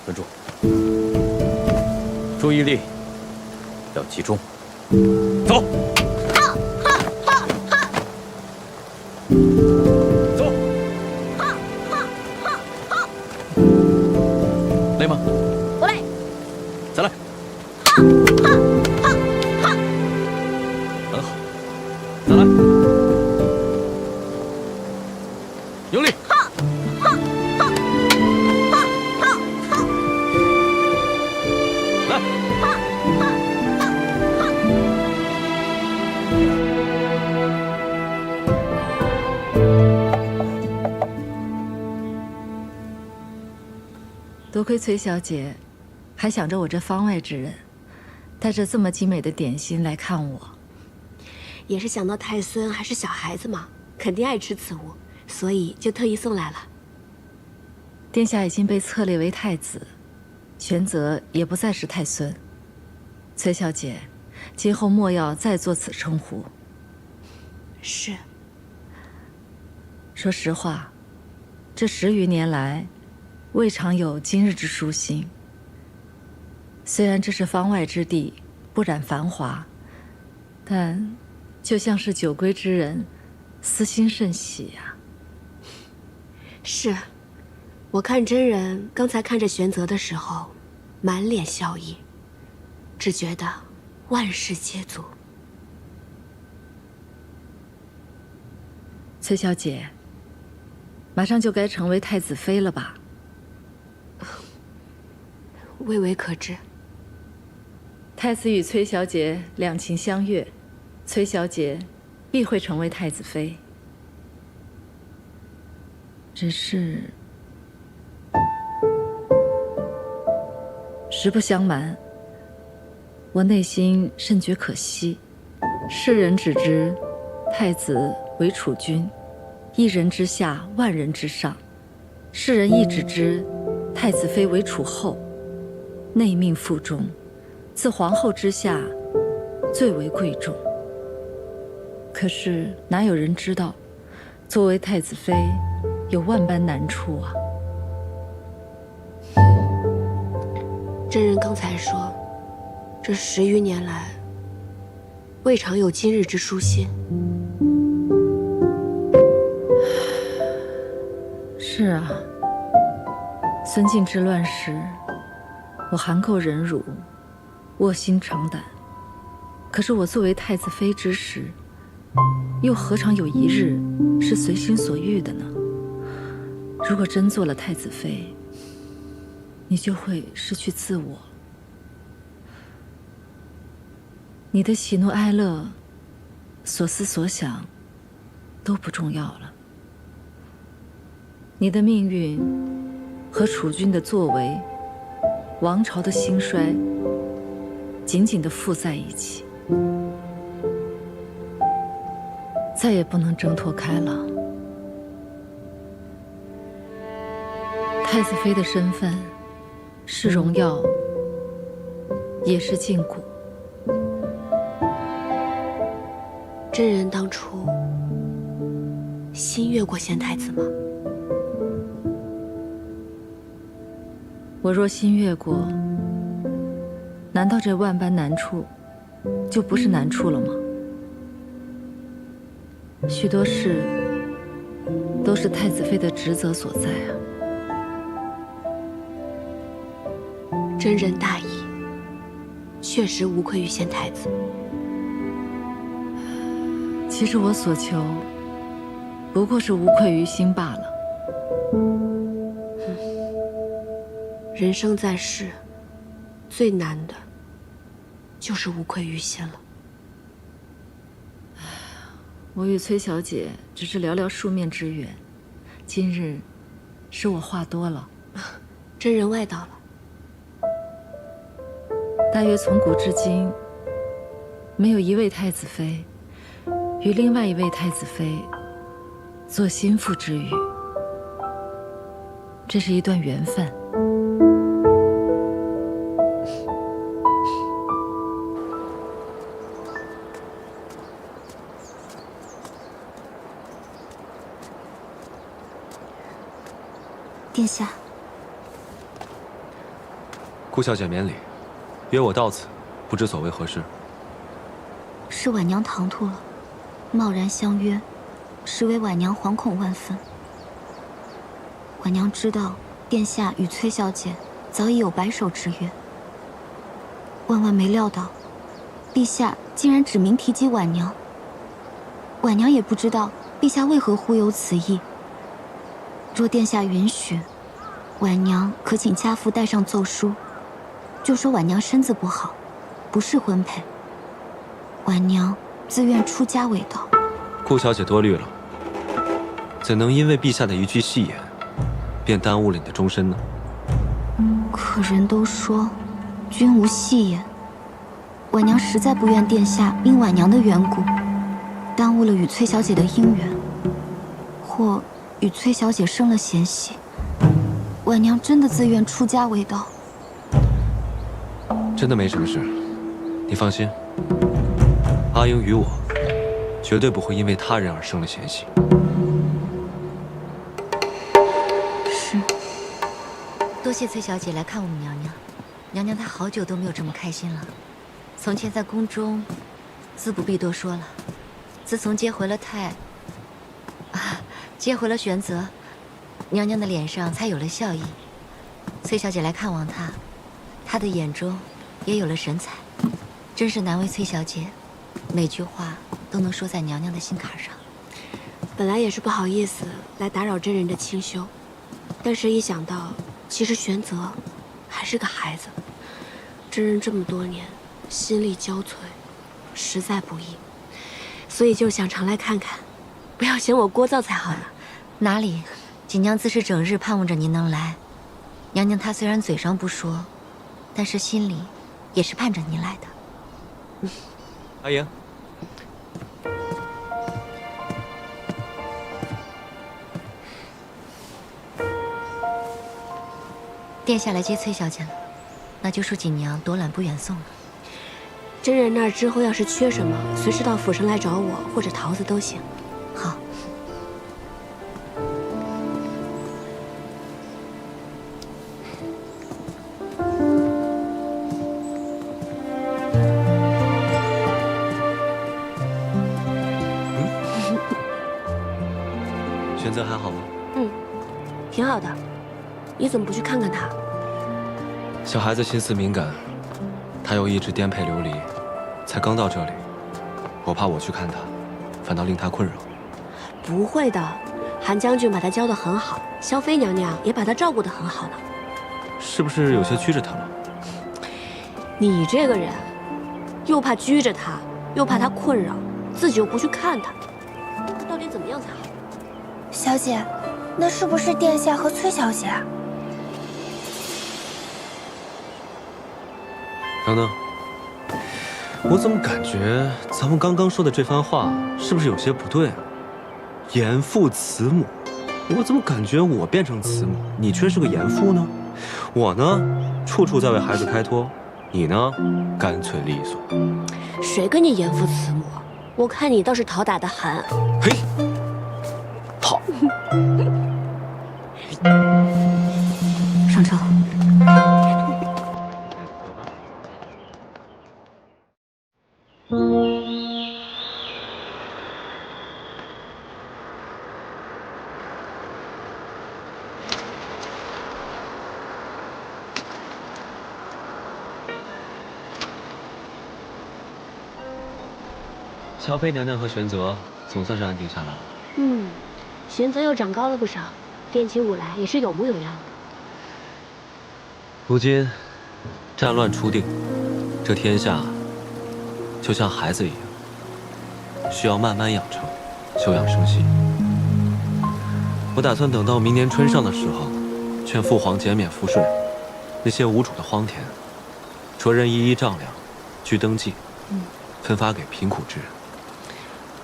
稳住，注意力要集中，走。走。累吗？不累。再来。很好，再来。用力。来。多亏崔小姐，还想着我这方外之人，带着这么精美的点心来看我。也是想到太孙还是小孩子嘛，肯定爱吃此物，所以就特意送来了。殿下已经被册立为太子，权责也不再是太孙。崔小姐，今后莫要再做此称呼。是。说实话，这10余年来，未尝有今日之舒心。虽然这是方外之地，不染繁华，但就像是久归之人，思心甚喜呀。是，我看真人刚才看着玄泽的时候，满脸笑意，只觉得万事皆足。崔小姐，马上就该成为太子妃了吧？微微可知。太子与崔小姐两情相悦，崔小姐必会成为太子妃。只是，实不相瞒，我内心甚觉可惜。世人只知太子为储君，一人之下，万人之上；世人亦只知太子妃为储后，内命腹中，自皇后之下，最为贵重。可是哪有人知道，作为太子妃，有万般难处啊！真人刚才说，这10余年来，未尝有今日之舒心。是啊，孙敬之乱时，我含垢忍辱，卧薪尝胆。可是我作为太子妃之时，又何尝有一日是随心所欲的呢？如果真做了太子妃，你就会失去自我。你的喜怒哀乐、所思所想都不重要了。你的命运和储君的作为、王朝的兴衰紧紧地附在一起，再也不能挣脱开了。太子妃的身份是荣耀，也是禁锢。真人当初心悦过贤太子吗？我若心悦过，难道这万般难处，就不是难处了吗？许多事，都是太子妃的职责所在啊。真人大义，确实无愧于县太子。其实我所求，不过是无愧于心罢了。人生在世，最难的，就是无愧于心了。我与崔小姐只是寥寥数面之缘，今日是我话多了。真人外道了。大约从古至今，没有一位太子妃与另外一位太子妃做心腹之语，这是一段缘分。殿下，顾小姐免礼，约我到此，不知所为何事？是婉娘唐突了，贸然相约，实为婉娘惶恐万分。婉娘知道殿下与崔小姐早已有白首之约，万万没料到，陛下竟然指名提及婉娘。婉娘也不知道陛下为何忽有此意。若殿下允许，婉娘可请家父带上奏书，就说婉娘身子不好，不适婚配。婉娘自愿出家为道。顾小姐多虑了，怎能因为陛下的一句戏言，便耽误了你的终身呢？可人都说，君无戏言。婉娘实在不愿殿下因婉娘的缘故，耽误了与崔小姐的姻缘，或与崔小姐生了嫌隙。婉娘真的自愿出家为道。真的没什么事，你放心。阿英与我，绝对不会因为他人而生了嫌隙。是。多谢崔小姐来看我们娘娘，娘娘她好久都没有这么开心了。从前在宫中，自不必多说了。自从接回了接回了玄泽，娘娘的脸上才有了笑意。崔小姐来看望她，她的眼中也有了神采，真是难为崔小姐，每句话都能说在娘娘的心坎上。本来也是不好意思来打扰真人的清修，但是一想到其实玄泽还是个孩子，真人这么多年心力交瘁，实在不易，所以就想常来看看，不要嫌我聒噪才好呢。哪里，锦娘自是整日盼望着您能来。娘娘她虽然嘴上不说，但是心里也是盼着您来的。阿英，殿下来接崔小姐了，那就恕锦娘多揽不远送了。真人那儿之后要是缺什么，随时到府上来找我或者桃子都行。好。玄泽还好吗？挺好的。你怎么不去看看他？小孩子心思敏感，他又一直颠沛流离，才刚到这里，我怕我去看他，反倒令他困扰。不会的，韩将军把他教得很好，萧妃娘娘也把他照顾得很好呢。是不是有些拘着他了？你这个人，又怕拘着他，又怕他困扰，自己又不去看他，到底怎么样才好？小姐，那是不是殿下和崔小姐啊？等等，我怎么感觉咱们刚刚说的这番话是不是有些不对啊？严父慈母，我怎么感觉我变成慈母，你却是个严父呢？我呢，处处在为孩子开脱，你呢，干脆利索。谁跟你严父慈母？我看你倒是讨打得狠。嘿，好。上车。萧妃娘娘和玄泽总算是安定下来了。玄泽又长高了不少，练起武来也是有模有样的。如今战乱初定，这天下就像孩子一样，需要慢慢养成，休养生息。我打算等到明年春上的时候，劝父皇减免赋税，那些无主的荒田，着人一一丈量，据登记，分发给贫苦之人。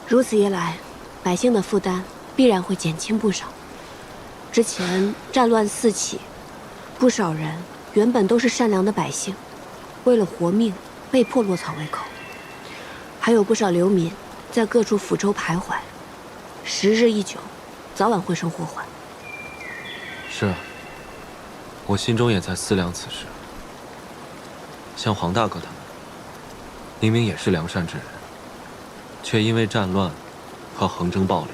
如此一来，百姓的负担必然会减轻不少。之前战乱四起，不少人原本都是善良的百姓，为了活命被迫落草为寇，还有不少流民在各处府州徘徊，时日一久，早晚会生祸患。是啊，我心中也在思量此事。像黄大哥他们，明明也是良善之人，却因为战乱和横征暴敛，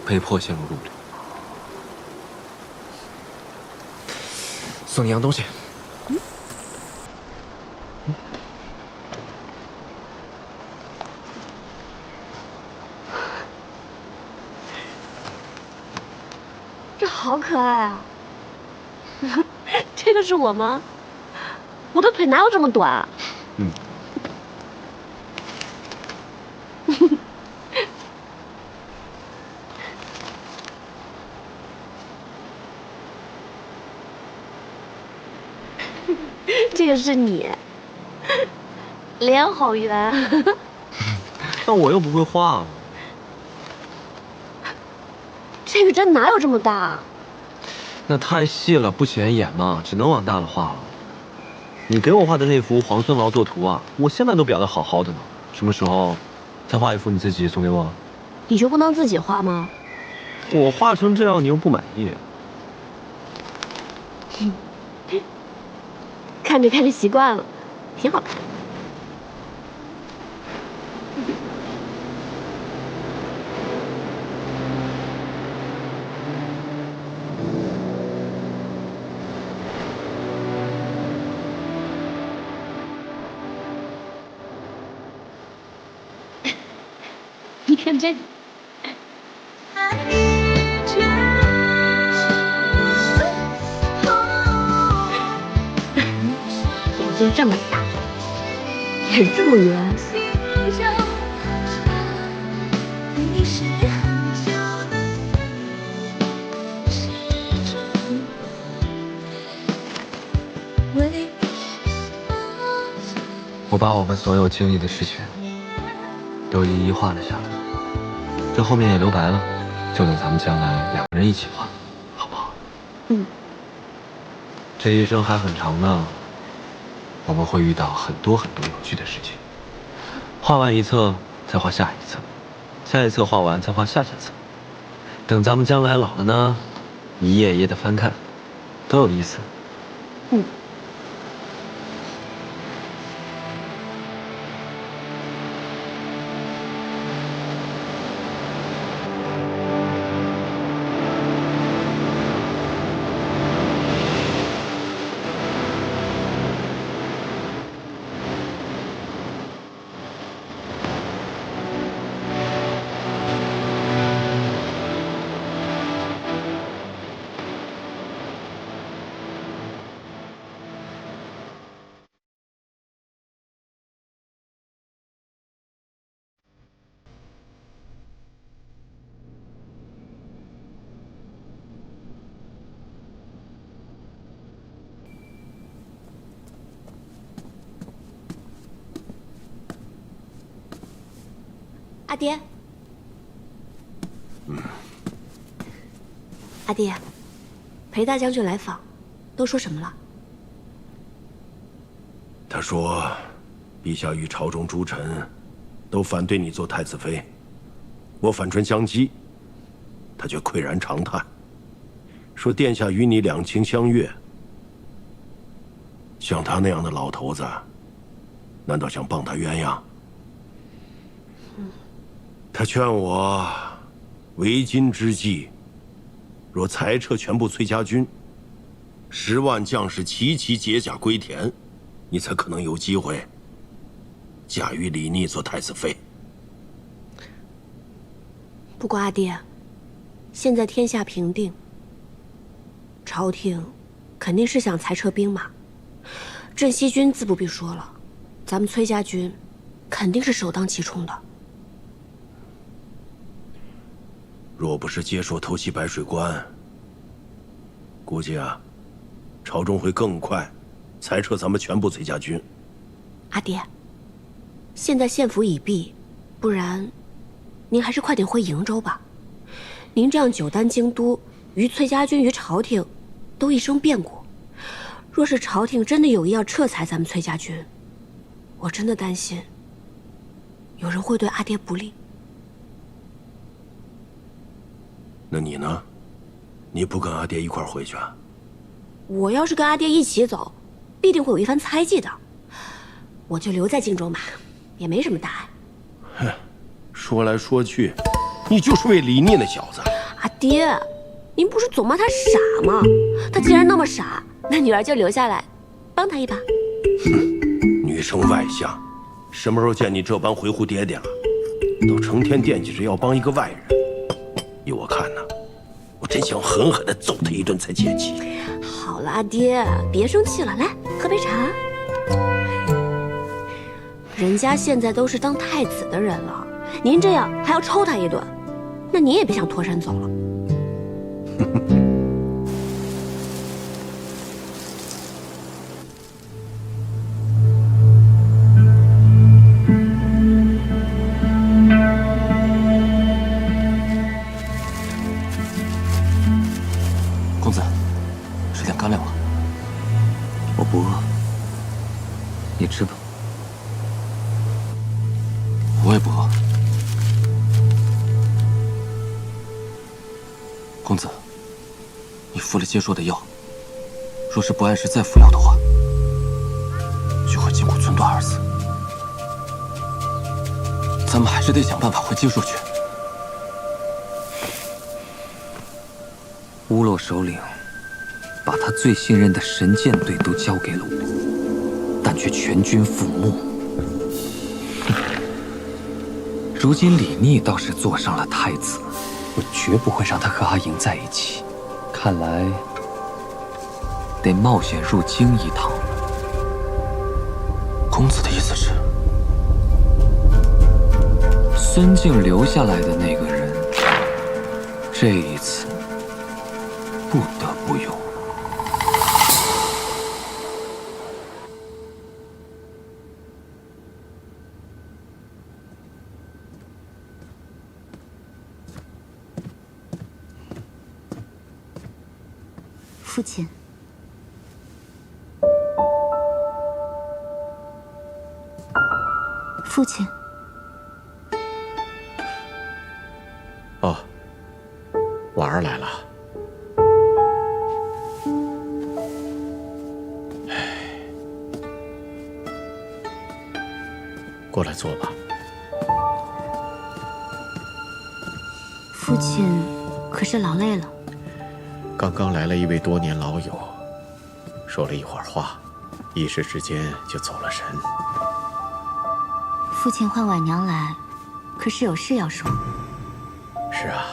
被迫陷入入流。送你样东西。这好可爱啊！这个是我吗？我的腿哪有这么短啊？这个是你，脸好圆。但我又不会画。这个针哪有这么大啊？那太细了，不显眼嘛，只能往大了画了。你给我画的那幅皇孙劳作图啊，我现在都裱得好好的呢。什么时候再画一幅你自己送给我？你就不能自己画吗？我画成这样，你又不满意。看着看着习惯了，挺好看。你看这个。眼睛这么大，脸这么圆。我把我们所有经历的事情都一一画了下来，这后面也留白了，就等咱们将来两个人一起画，好不好？这一生还很长呢。我们会遇到很多很多有趣的事情，画完一册再画下一册，下一册画完再画下下册，等咱们将来老了呢，一页一页的翻看，多有意思。阿爹，阿爹，裴大将军来访，都说什么了？他说，陛下与朝中诸臣都反对你做太子妃，我反唇相讥，他却喟然长叹，说殿下与你两情相悦。像他那样的老头子，难道想傍他鸳鸯？他劝我，为今之计，若裁撤全部崔家军，10万将士齐齐解甲归田，你才可能有机会驾驭李逆做太子妃。不过阿爹，现在天下平定，朝廷肯定是想裁撤兵马，镇西军自不必说了，咱们崔家军肯定是首当其冲的。若不是接受偷袭白水关，估计朝中会更快裁撤咱们全部崔家军。阿爹，现在县府已闭，不然您还是快点回瀛州吧。您这样久担京都，于崔家军于朝廷都一生变故。若是朝廷真的有意要撤裁咱们崔家军，我真的担心有人会对阿爹不利。那你呢？你不跟阿爹一块儿回去啊？我要是跟阿爹一起走，必定会有一番猜忌的。我就留在荆州嘛，也没什么大碍。哼，说来说去，你就是为李逆那小子。阿爹，您不是总骂他傻吗？他既然那么傻，那女儿就留下来，帮他一把。哼，女生外向，什么时候见你这般维护爹爹了？都成天惦记着要帮一个外人。依我看呢，我真想狠狠地揍他一顿才解气。好了，阿爹，别生气了，来喝杯茶。人家现在都是当太子的人了，您这样还要抽他一顿，那您也别想脱身走了。公子，吃点干粮吧。我不饿。你吃吧。我也不饿。公子，你服了接说的药，若是不按时再服药的话，就会筋骨寸断而死。咱们还是得想办法回接说去。乌洛首领把他最信任的神剑队都交给了我，但却全军覆没。如今李逆倒是坐上了太子，我绝不会让他和阿莹在一起。看来得冒险入京一趟了。公子的意思是，孙敬留下来的那个人，这一次不得不用。父亲，父亲。哦，婉儿来了。过来坐吧。父亲可是劳累了。刚刚来了一位多年老友，说了一会儿话，一时之间就走了神。父亲唤婉娘来，可是有事要说。是啊，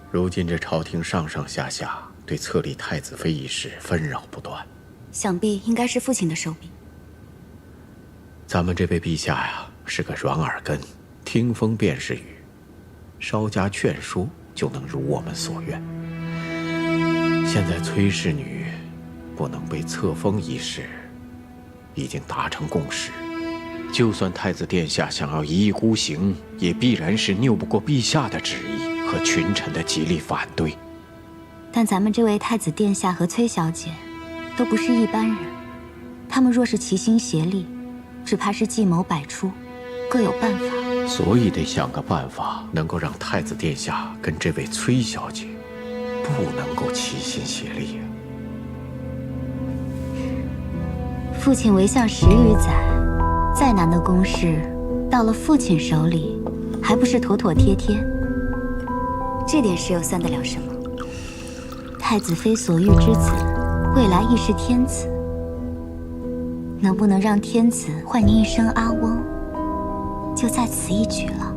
如今这朝廷上上下下对册立太子妃一事纷扰不断，想必应该是父亲的手笔。咱们这位陛下呀，是个软耳根，听风便是雨，稍加劝说就能如我们所愿。现在崔氏女不能被册封一事，已经达成共识。就算太子殿下想要一意孤行，也必然是拗不过陛下的旨意和群臣的极力反对。但咱们这位太子殿下和崔小姐都不是一般人，他们若是齐心协力，只怕是计谋百出，各有办法。所以得想个办法，能够让太子殿下跟这位崔小姐不能够齐心协力。父亲为相10余载，再难的公事，到了父亲手里，还不是妥妥帖帖？这点事又算得了什么？太子妃所育之子，未来亦是天子。能不能让天子唤您一声阿翁，就在此一举了。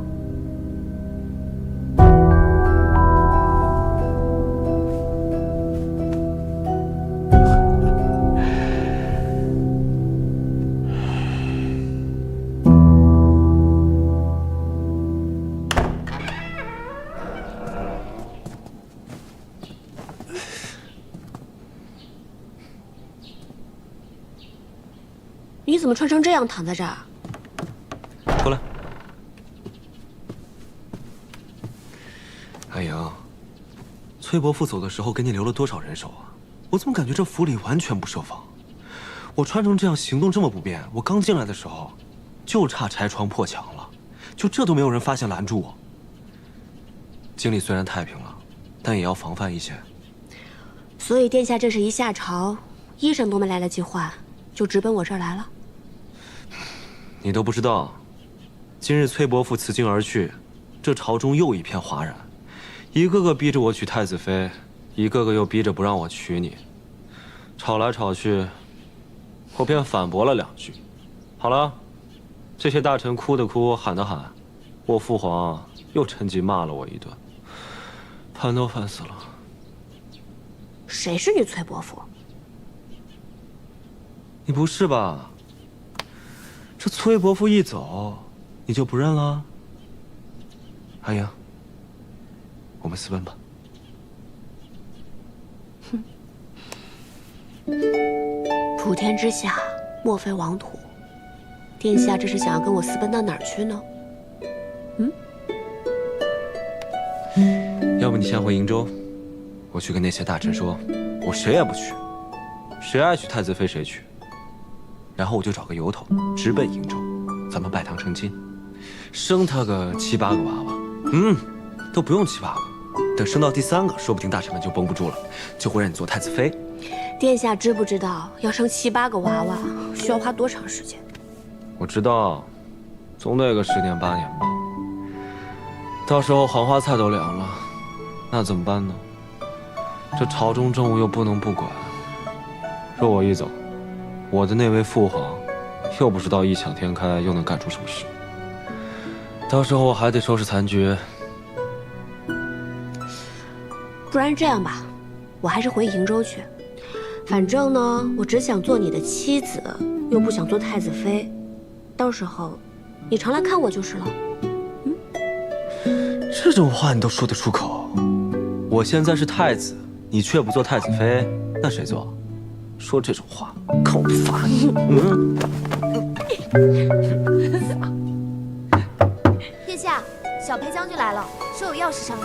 你怎么穿成这样躺在这儿？过来。哎呀，崔伯父走的时候给你留了多少人手啊？我怎么感觉这府里完全不设防？我穿成这样，行动这么不便，我刚进来的时候，就差拆窗破墙了，就这都没有人发现拦住我。京里虽然太平了，但也要防范一些。所以殿下这是一下朝，衣裳都没来得及换，就直奔我这儿来了。你都不知道，今日崔伯父辞京而去，这朝中又一片哗然，一个个逼着我娶太子妃，一个个又逼着不让我娶你，吵来吵去，我便反驳了2句。好了，这些大臣哭的哭，喊的喊，我父皇又趁机骂了我一顿，烦都烦死了。谁是你崔伯父？你不是吧？这崔伯父一走，你就不认了？阿英，我们私奔吧。哼，普天之下莫非王土，殿下这是想要跟我私奔到哪儿去呢？要不你先回瀛州，我去跟那些大臣说，我谁也不娶，谁爱娶太子妃谁娶。然后我就找个由头，直奔瀛州，咱们拜堂成亲，生他个7、8个娃娃，都不用7、8个，等生到第3个，说不定大臣们就绷不住了，就会让你做太子妃。殿下知不知道，要生7、8个娃娃需要花多长时间？我知道，总得个10年8年吧。到时候黄花菜都凉了，那怎么办呢？这朝中政务又不能不管，若我一走，我的那位父皇，又不知道异想天开，又能干出什么事。到时候我还得收拾残局。不然这样吧，我还是回瀛州去。反正呢，我只想做你的妻子，又不想做太子妃。到时候，你常来看我就是了。这种话你都说得出口？我现在是太子，你却不做太子妃，那谁做？说这种话，看我不罚你！殿下，小裴将军来了，说有要事商议。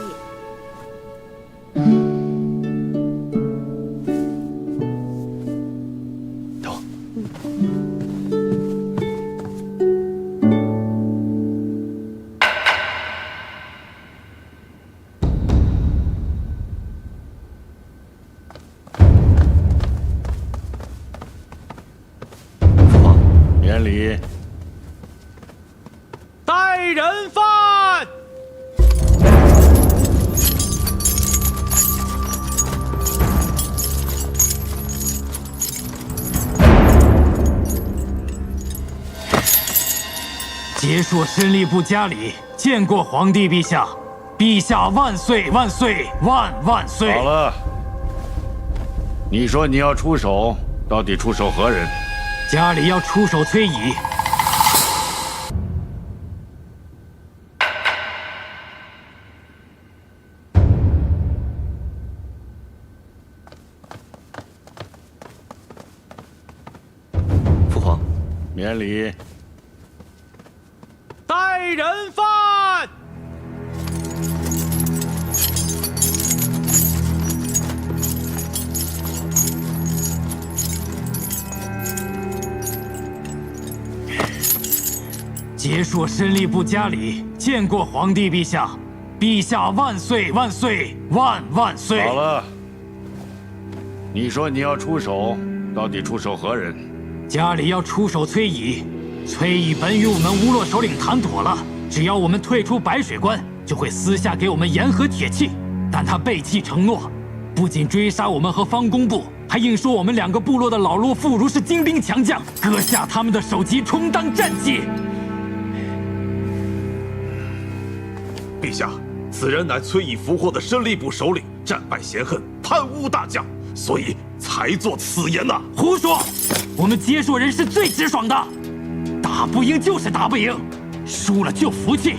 等我。免礼。带人犯。杰硕身吏部家里见过皇帝陛下，陛下万岁万岁万万岁！好了，你说你要出手，到底出手何人？家里要出手崔乙。父皇，免礼。带人犯。杰硕身吏部家里见过皇帝陛下，陛下万岁万岁万万岁！好了，你说你要出手，到底出手何人？家里要出手崔乙。崔乙本与我们乌洛首领谈妥了，只要我们退出白水关，就会私下给我们盐和铁器。但他背弃承诺，不仅追杀我们和方公部，还硬说我们2个部落的老弱妇孺是精兵强将，割下他们的首级充当战绩。陛下，此人乃崔乙俘获的申吏部首领，战败嫌恨，贪污大将，所以才作此言呐！胡说！我们接硕人是最直爽的，打不赢就是打不赢，输了就服气。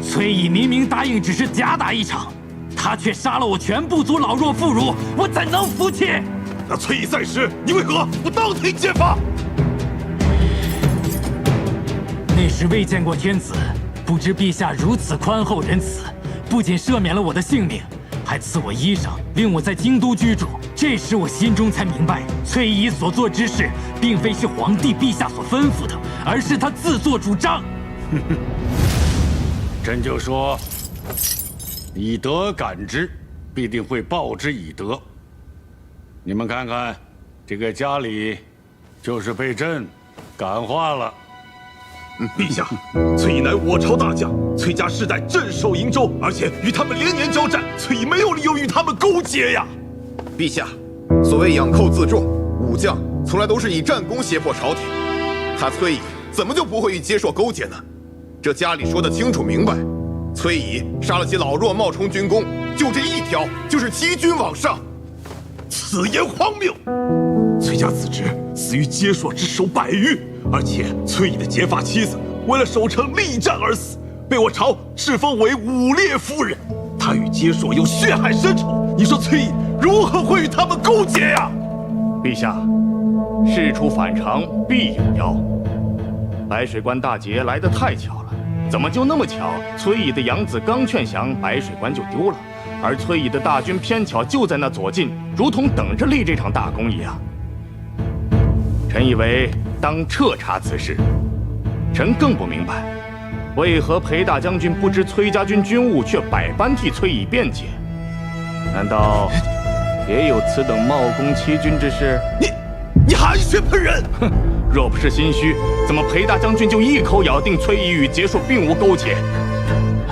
崔乙明明答应只是假打一场，他却杀了我全部族老弱妇孺，我怎能服气？那崔乙在时，你为何不当庭揭发？那时未见过天子，不知陛下如此宽厚仁慈，不仅赦免了我的性命，还赐我衣裳，令我在京都居住。这时我心中才明白，崔乙所做之事，并非是皇帝陛下所吩咐的，而是他自作主张。朕就说，以德感之，必定会报之以德。你们看看，这个家里，就是被朕感化了。陛下，崔乙乃我朝大将，崔家世代镇守瀛州，而且与他们连年交战，崔乙没有理由与他们勾结呀。陛下，所谓养寇自重，武将从来都是以战功胁迫朝廷。他崔乙怎么就不会与接硕勾结呢？这家里说得清楚明白，崔乙杀了些老弱冒充军功，就这一条就是欺君罔上。此言荒谬！崔家子侄死于接硕之手百余，而且崔乙的结发妻子为了守城力战而死，被我朝敕封为武烈夫人。他与接硕有血海深仇，你说崔乙如何会与他们勾结呀？陛下，事出反常必有妖。白水关大捷来得太巧了，怎么就那么巧？崔乙的养子刚劝降，白水关就丢了，而崔乙的大军偏巧就在那左近，如同等着立这场大功一样。臣以为当彻查此事。臣更不明白，为何裴大将军不知崔家军军务，却百般替崔乙辩解？难道也有此等冒功欺君之事？你含血喷人！哼，若不是心虚，怎么裴大将军就一口咬定崔乙与结硕并无勾结？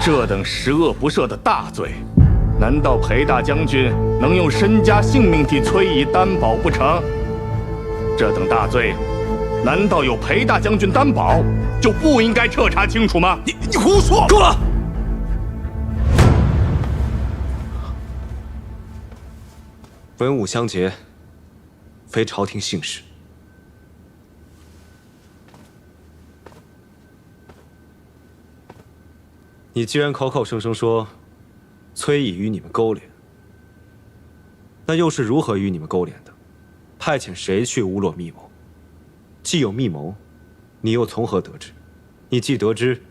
这等十恶不赦的大罪，难道裴大将军能用身家性命替崔乙担保不成？这等大罪，难道有裴大将军担保，就不应该彻查清楚吗？你胡说！够了！文武相结，非朝廷幸事。你既然口口声声说崔乙与你们勾连，那又是如何与你们勾连的？派遣谁去乌洛密谋？既有密谋，你又从何得知？你既得知，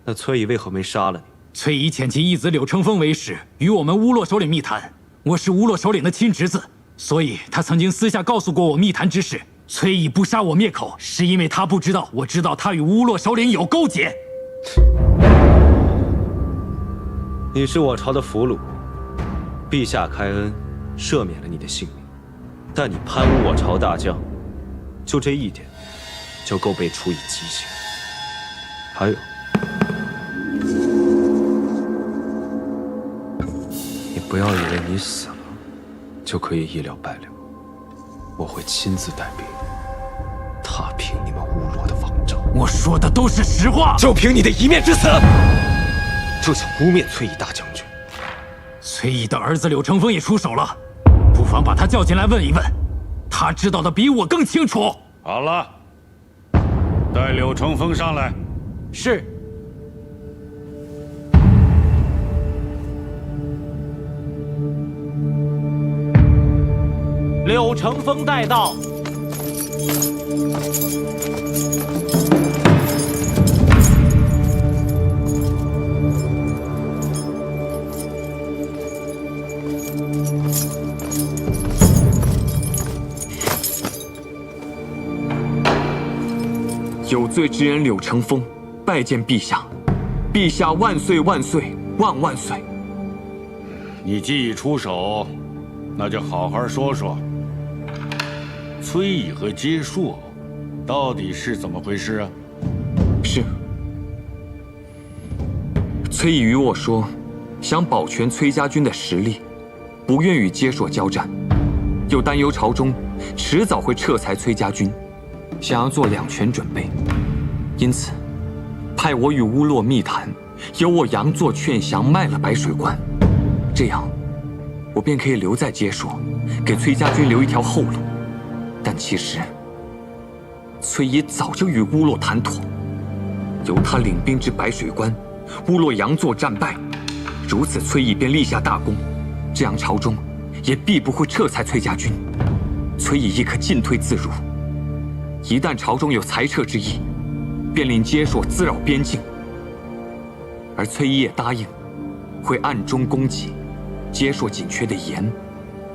那崔乙为何没杀了你？崔乙遣其义子柳承风为使，与我们乌洛首领密谈。我是乌洛首领的亲侄子，所以他曾经私下告诉过我密谈之事。崔乙不杀我灭口，是因为他不知道我知道他与乌洛首领有勾结。你是我朝的俘虏，陛下开恩，赦免了你的性命，但你贪污我朝大将，就这一点，就够被处以极刑。还有，你不要以为你死了，就可以一了百了。我会亲自带兵，踏平你们乌洛的王朝。我说的都是实话，就凭你的一面之词，就想污蔑崔乙大将军。崔乙的儿子柳承风也出手了，不妨把他叫进来问一问，他知道的比我更清楚。好了，带柳承风上来。是。柳承风带到。有罪之人柳承风拜见陛下，陛下万岁万岁万万岁！你既已出手，那就好好说说。崔乙和接硕到底是怎么回事啊？是，崔毅与我说，想保全崔家军的实力，不愿与接硕交战，又担忧朝中迟早会撤裁崔家军，想要做两全准备，因此派我与乌洛密谈，由我佯作劝降，卖了白水关，这样我便可以留在接硕，给崔家军留一条后路。但其实崔毅早就与乌洛谈妥，由他领兵至白水关，乌洛佯作战败，如此崔毅便立下大功，这样朝中也必不会撤裁崔家军，崔毅亦可进退自如。一旦朝中有裁撤之意，便令接硕滋扰边境，而崔毅也答应会暗中供给接硕紧缺的盐、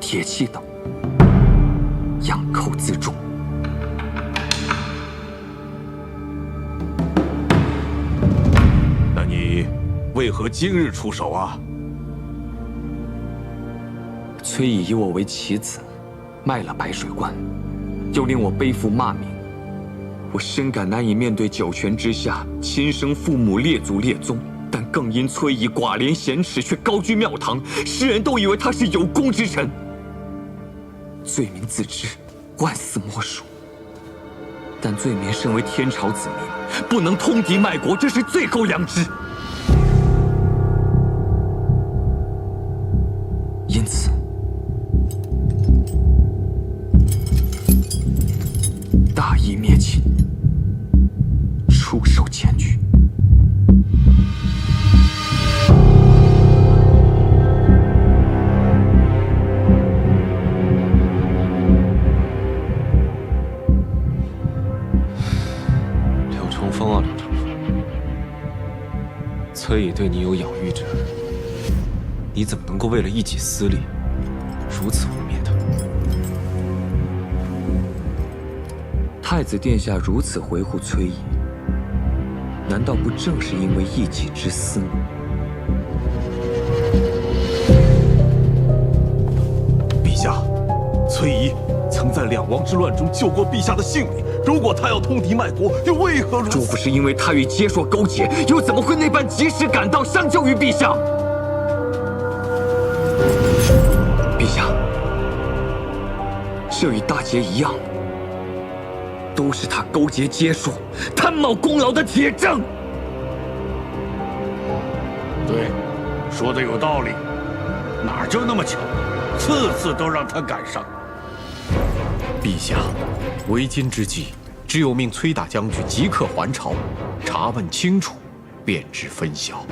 铁器等，养寇自重。那你为何今日出手啊？崔毅以我为棋子，卖了白水关，又令我背负骂名，我深感难以面对九泉之下亲生父母列祖列宗，但更因崔毅寡廉鲜耻，却高居庙堂，世人都以为他是有功之臣。罪民自知，万死莫属。但罪民身为天朝子民，不能通敌卖国，这是最后良知。因此，大义灭亲，出手检举。柳成风啊，柳成风，崔毅对你有养育之恩，你怎么能够为了一己私利，如此污蔑他？太子殿下如此维护崔毅，难道不正是因为一己之私吗？陛下，崔仪曾在两王之乱中救过陛下的性命。如果他要通敌卖国，又为何如此？若不是因为他与接硕勾结，又怎么会那般及时赶到相救于陛下？陛下，这与大捷一样，都是他勾结接硕、贪冒功劳的铁证。对，说的有道理，哪就那么巧，次次都让他赶上。陛下，为今之计，只有命崔大将军即刻还朝，查问清楚，便知分晓。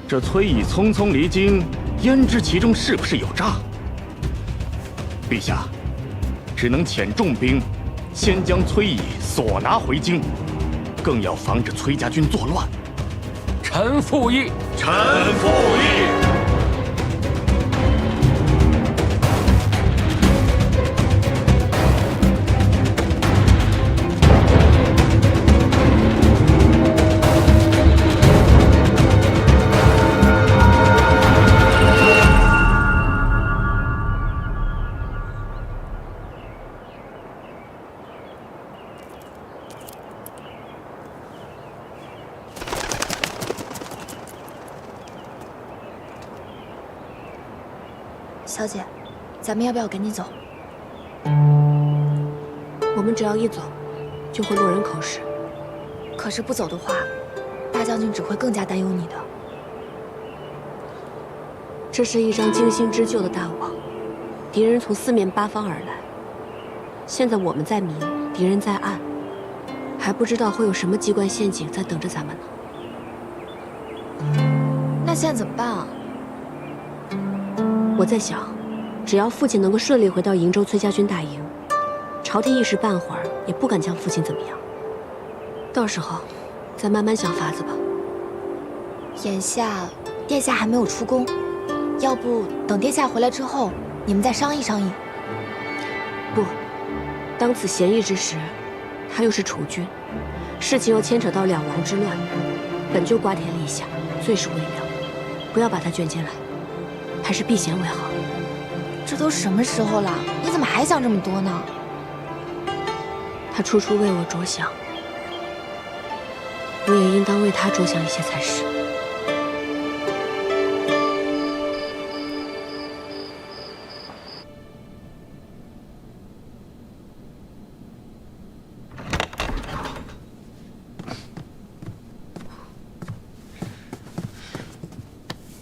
这崔乙匆匆离京，焉知其中是不是有诈？陛下，只能遣重兵，先将崔乙索拿回京，更要防止崔家军作乱。臣附议。臣附议。小姐，咱们要不要赶紧走？我们只要一走，就会落人口实。可是不走的话，大将军只会更加担忧你的。这是一张精心织就的大网，敌人从四面八方而来。现在我们在明，敌人在暗，还不知道会有什么机关陷阱在等着咱们呢。那现在怎么办啊？我在想，只要父亲能够顺利回到瀛州崔家军大营，朝廷一时半会儿也不敢将父亲怎么样。到时候再慢慢想法子吧。眼下殿下还没有出宫，要不等殿下回来之后，你们再商议商议。不，当此贤义之时，他又是储君，事情又牵扯到两王之乱，本就瓜田李下，最是微妙，不要把他卷进来。还是避嫌为好。这都什么时候了，你怎么还想这么多呢？他处处为我着想，我也应当为他着想一些才是。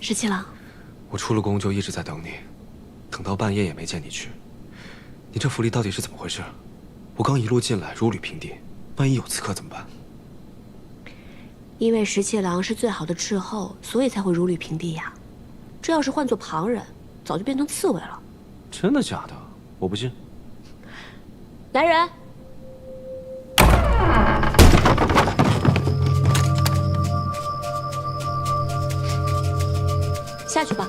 十七郎，我出了宫就一直在等你，等到半夜也没见你去。你这符力到底是怎么回事？我刚一路进来如履平地，万一有刺客怎么办？因为十七郎是最好的斥候，所以才会如履平地呀。这要是换做旁人，早就变成刺猬了。真的假的？我不信。来人！下去吧。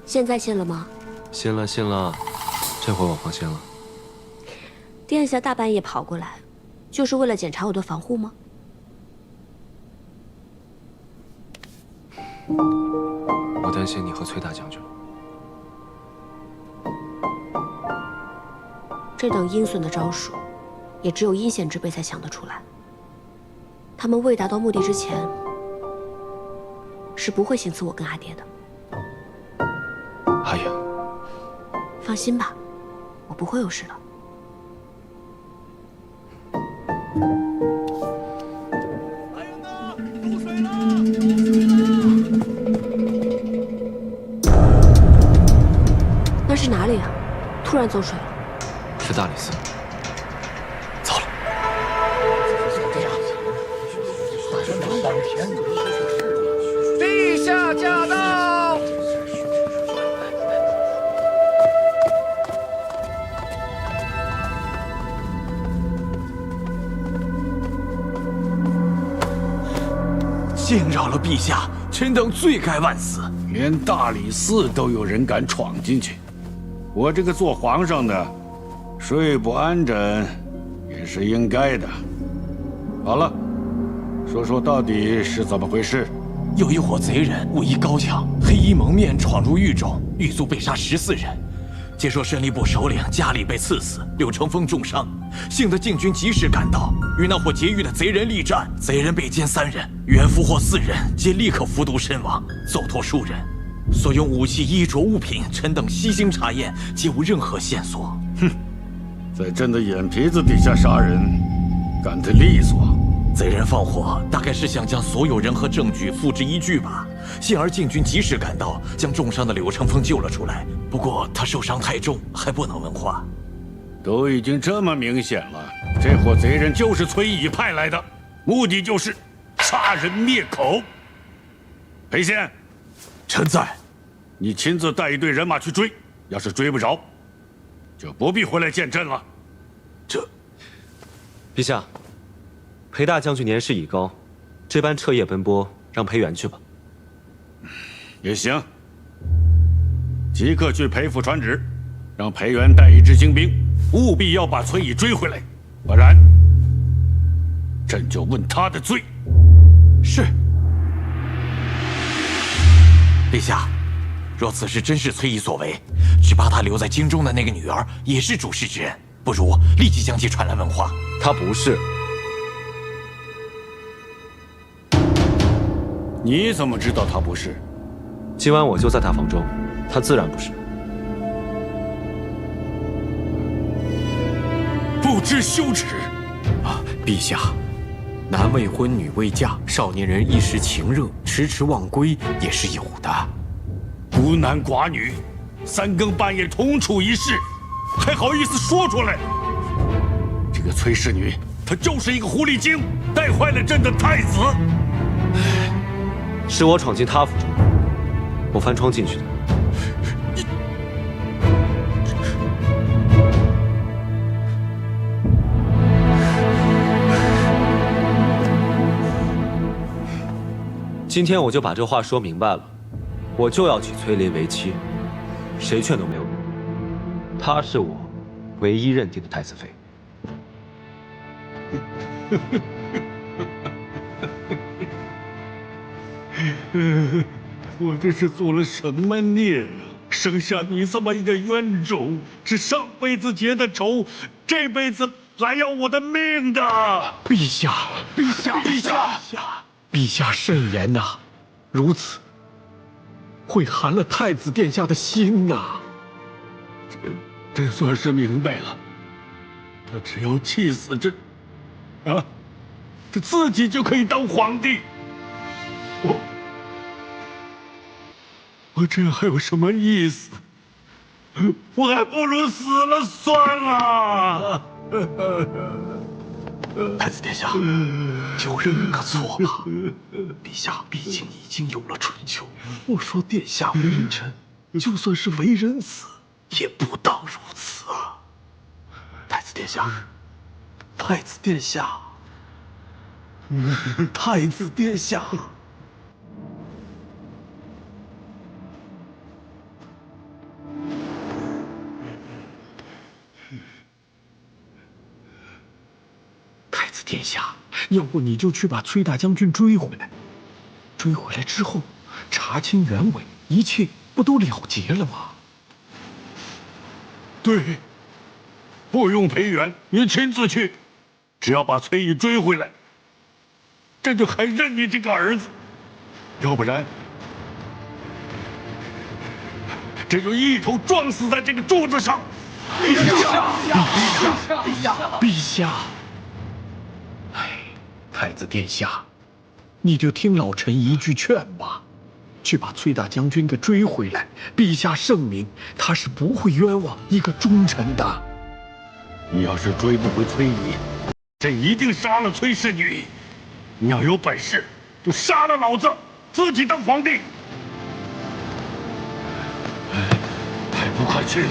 现在信了吗？信了，信了，这回我放心了。殿下大半夜跑过来，就是为了检查我的防护吗？我担心你和崔大将军。这等阴损的招数，也只有阴险之辈才想得出来。他们未达到目的之前，是不会行刺我跟阿爹的。阿影，放心吧，我不会有事的。那是哪里啊？突然走水了。是大理寺。走了。陛下驾到！惊扰了陛下，臣等罪该万死。连大理寺都有人敢闯进去，我这个做皇上的，睡不安枕也是应该的。好了，说说到底是怎么回事？有一伙贼人武艺高强，黑衣蒙面闯入狱中，狱卒被杀14人。接说审理部首领家里被刺死，柳成风重伤，幸得禁军及时赶到，与那伙劫狱的贼人力战，贼人被歼3人，原俘获4人，皆立刻服毒身亡，走脱数人。所用武器、衣着物品，臣等悉心查验，皆无任何线索。哼，在朕的眼皮子底下杀人，干得利索。贼人放火，大概是想将所有人和证据付之一炬吧。幸而禁军及时赶到，将重伤的柳成风救了出来。不过他受伤太重，还不能问话。都已经这么明显了，这伙贼人就是崔乙派来的，目的就是杀人灭口。裴宪，臣在。你亲自带一队人马去追，要是追不着，就不必回来见朕了。陛下，裴大将军年事已高，这般彻夜奔波，让裴元去吧。也行，即刻去裴府传旨，让裴元带一支精兵，务必要把崔乙追回来，不然朕就问他的罪。是。陛下，若此事真是崔乙所为，只怕他留在京中的那个女儿也是主事之人，不如立即将其传来问话。他不是。你怎么知道他不是？今晚我就在大房中，他自然不是。不知羞耻！啊，陛下，男未婚女未嫁，少年人一时情热，迟迟忘归也是有的。孤男寡女，三更半夜同处一室，还好意思说出来？这个崔氏女，她就是一个狐狸精，带坏了朕的太子。是我闯进他府中，我翻窗进去的。今天我就把这话说明白了，我就要娶崔琳为妻，谁劝都没有用。她是我唯一认定的太子妃。我这是做了什么孽啊！生下你这么一个冤种，是上辈子结的仇，这辈子来要我的命的。陛下，陛下，陛下，陛下慎言呐！如此会寒了太子殿下的心呐。这算是明白了。他只要气死他自己就可以当皇帝。我这还有什么意思？我还不如死了算了。太子殿下，就认个错吧。陛下毕竟已经有了春秋。我说殿下为人臣，就算是为人子，也不当如此啊。太子殿下，太子殿下，太子殿下。太子殿下，要不你就去把崔大将军追回来。追回来之后，查清原委，一切不都了结了吗？对，不用裴元，你亲自去，只要把崔毅追回来，这就还认你这个儿子。要不然，这就一头撞死在这个柱子上。陛下，陛下，陛下！哎，太子殿下，你就听老臣一句劝吧，去把崔大将军给追回来。陛下圣明，他是不会冤枉一个忠臣的。你要是追不回崔毅，朕一定杀了崔氏女。你要有本事，就杀了老子，自己当皇帝。还不快去！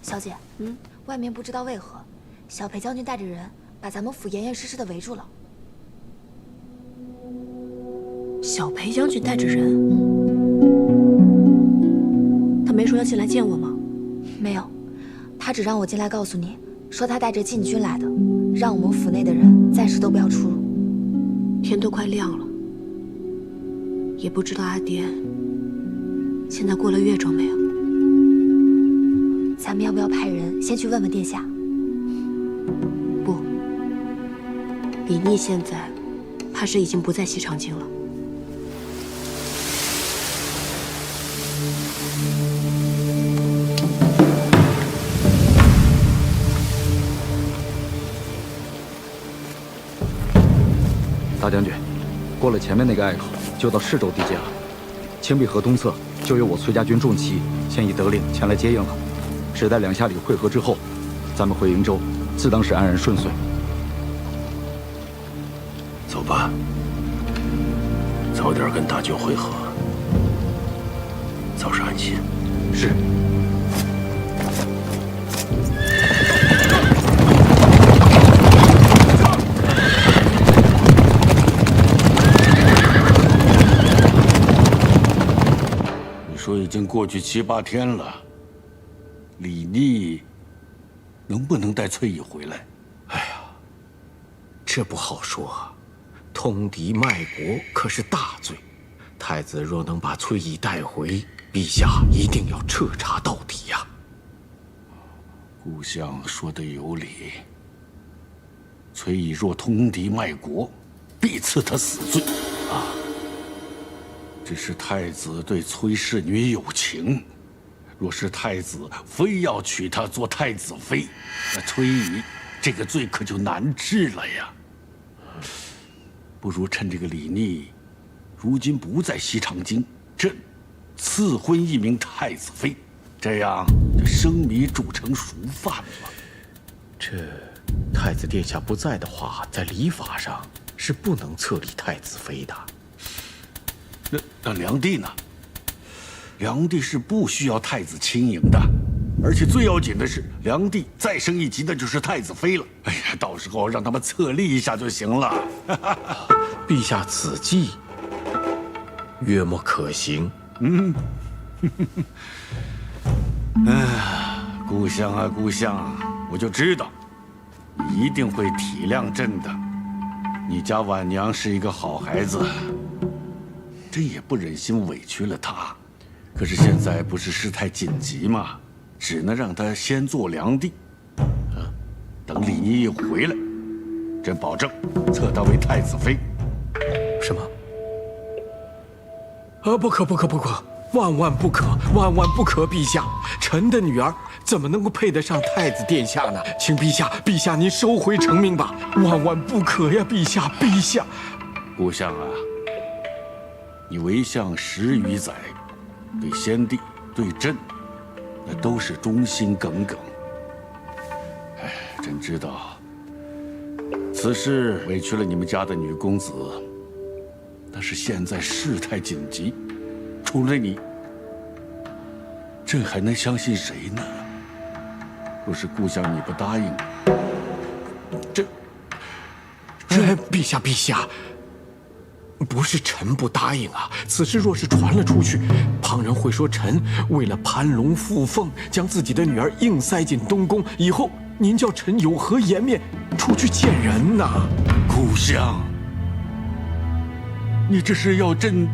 小姐，外面不知道为何，小裴将军带着人把咱们府严严实实的围住了。小裴将军带着人，他没说要进来见我吗？没有，他只让我进来告诉你，说他带着禁军来的，让我们府内的人暂时都不要出入。天都快亮了，也不知道阿爹现在过了越州没有。咱们要不要派人先去问问殿下？不，李逆现在怕是已经不在西长京了。大将军，过了前面那个隘口，就到市州地界了。青碧河东侧就有我崔家军重骑，现已得令前来接应了。只待两下里会合之后，咱们回瀛州，自当是安然顺遂。走吧，早点跟大舅会合，早是安心。是。你说已经过去7、8天了。李逆能不能带崔毅回来？哎呀，这不好说啊。通敌卖国可是大罪，太子若能把崔毅带回，陛下一定要彻查到底呀。顾相说的有理。崔毅若通敌卖国，必赐他死罪啊！只是太子对崔氏女有情。若是太子非要娶她做太子妃，那崔毅这个罪可就难治了呀。不如趁这个李逆如今不在西长京，朕赐婚一名太子妃，这样就生米煮成熟饭了。这太子殿下不在的话，在礼法上是不能册立太子妃的。那梁帝呢？梁帝是不需要太子亲迎的，而且最要紧的是，梁帝再升一级的就是太子妃了。哎呀，到时候让他们册立一下就行了。陛下此计约莫可行。故乡啊故乡，我就知道你一定会体谅朕的。你家婉娘是一个好孩子，朕也不忍心委屈了她。可是现在不是事态紧急吗？只能让她先做梁帝。等李妮一回来，朕保证册她为太子妃。什么？不可，万万不可，万万不可！陛下，臣的女儿怎么能够配得上太子殿下呢？请陛下您收回成命吧！万万不可呀，陛下！故乡啊，你为相10余载，对先帝、对朕，那都是忠心耿耿。朕知道此事委屈了你们家的女公子，但是现在事态紧急，除了你，朕还能相信谁呢？若是故乡你不答应，陛下，不是臣不答应啊！此事若是传了出去，旁人会说臣为了攀龙附凤，将自己的女儿硬塞进东宫，以后您叫臣有何颜面出去见人呐？故乡，你这是要朕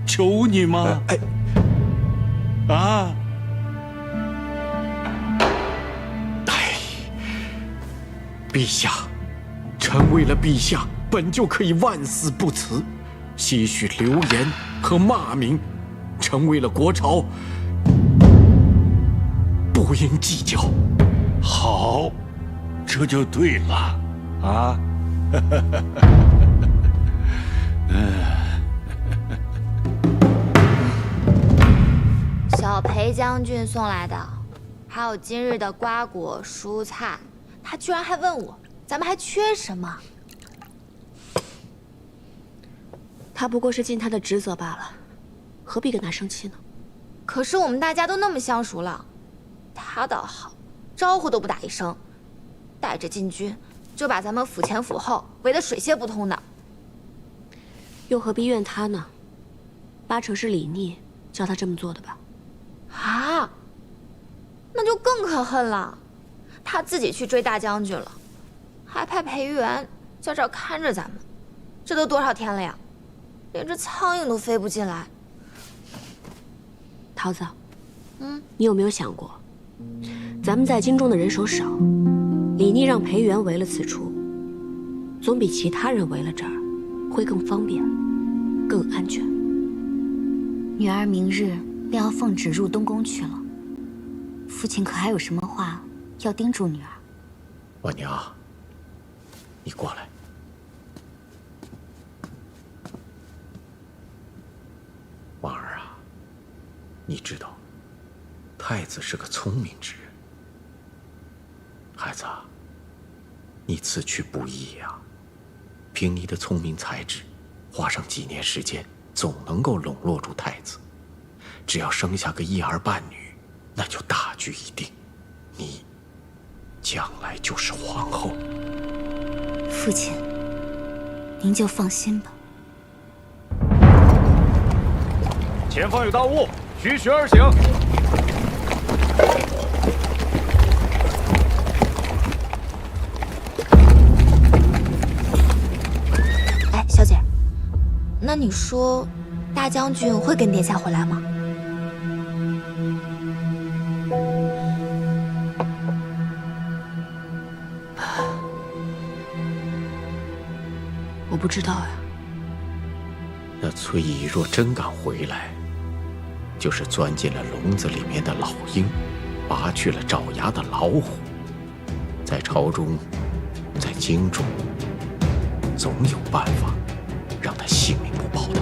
求你吗？陛下，臣为了陛下，本就可以万死不辞，些许流言和骂名，臣为了国朝，不应计较。好，这就对了，啊！小裴将军送来的，还有今日的瓜果蔬菜。他居然还问我，咱们还缺什么？他不过是尽他的职责罢了，何必跟他生气呢？可是我们大家都那么相熟了，他倒好，招呼都不打一声，带着禁军就把咱们府前府后围得水泄不通的。又何必怨他呢？八成是李逆叫他这么做的吧？啊，那就更可恨了。他自己去追大将军了，还派裴元在这儿看着咱们，这都多少天了呀？连只苍蝇都飞不进来。桃子，你有没有想过，咱们在京中的人手少，李逆让裴元围了此处，总比其他人围了这儿会更方便、更安全。女儿明日便要奉旨入东宫去了，父亲可还有什么话要叮嘱女儿？婉娘，你过来。婉儿啊，你知道，太子是个聪明之人。孩子啊，你此去不易呀。凭你的聪明才智，花上几年时间，总能够笼络住太子。只要生下个一儿半女，那就大局已定。你将来就是皇后。父亲，您就放心吧。前方有大雾，徐徐而行。哎，小姐，那你说，大将军会跟殿下回来吗？我不知道呀。那崔姨若真敢回来，就是钻进了笼子里面的老鹰，拔去了爪牙的老虎，在朝中，在京中，总有办法让他性命不保的。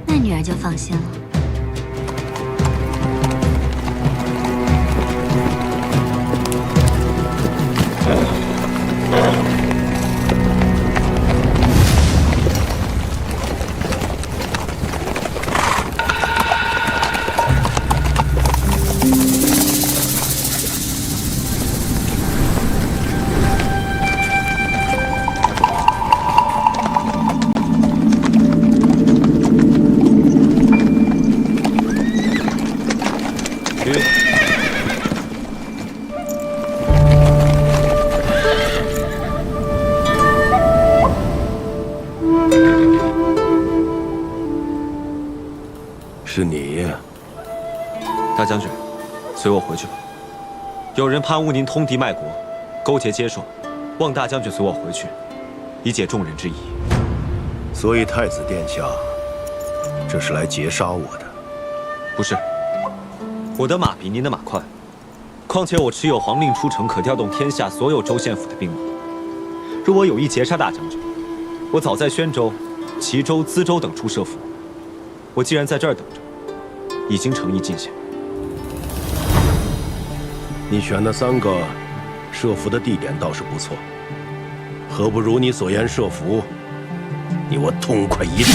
那女儿就放心了。是你。大将军，随我回去吧。有人攀污您通敌卖国，勾结接硕，望大将军随我回去，以解众人之疑。所以太子殿下，这是来劫杀我的？不是，我的马比您的马快，况且我持有皇令出城，可调动天下所有州县府的兵马。若我有意劫杀大将军，我早在宣州、齐州、淄州等处设伏。我既然在这儿等着，已经诚意尽显。你选的3个设伏的地点倒是不错，何不如你所言设伏，你我痛快一战。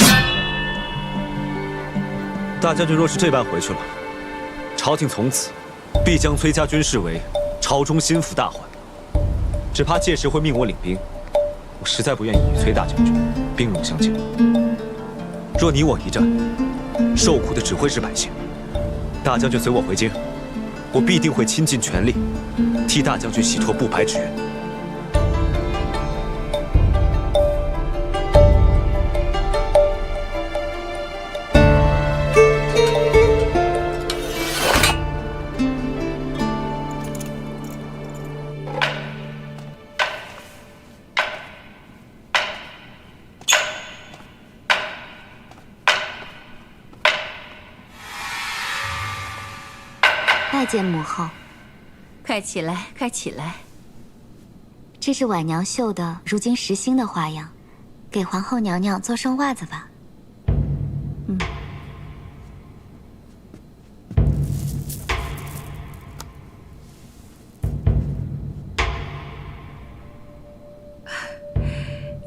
大将军若是这般回去了，朝廷从此必将崔家军视为朝中心腹大患，只怕届时会命我领兵。我实在不愿意与崔大将军兵戎相见。若你我一战，受苦的只会是百姓。大将军随我回京，我必定会倾尽全力，替大将军洗脱不白之冤。拜见母后。快起来，快起来！这是婉娘绣的如今时兴的花样，给皇后娘娘做双袜子吧。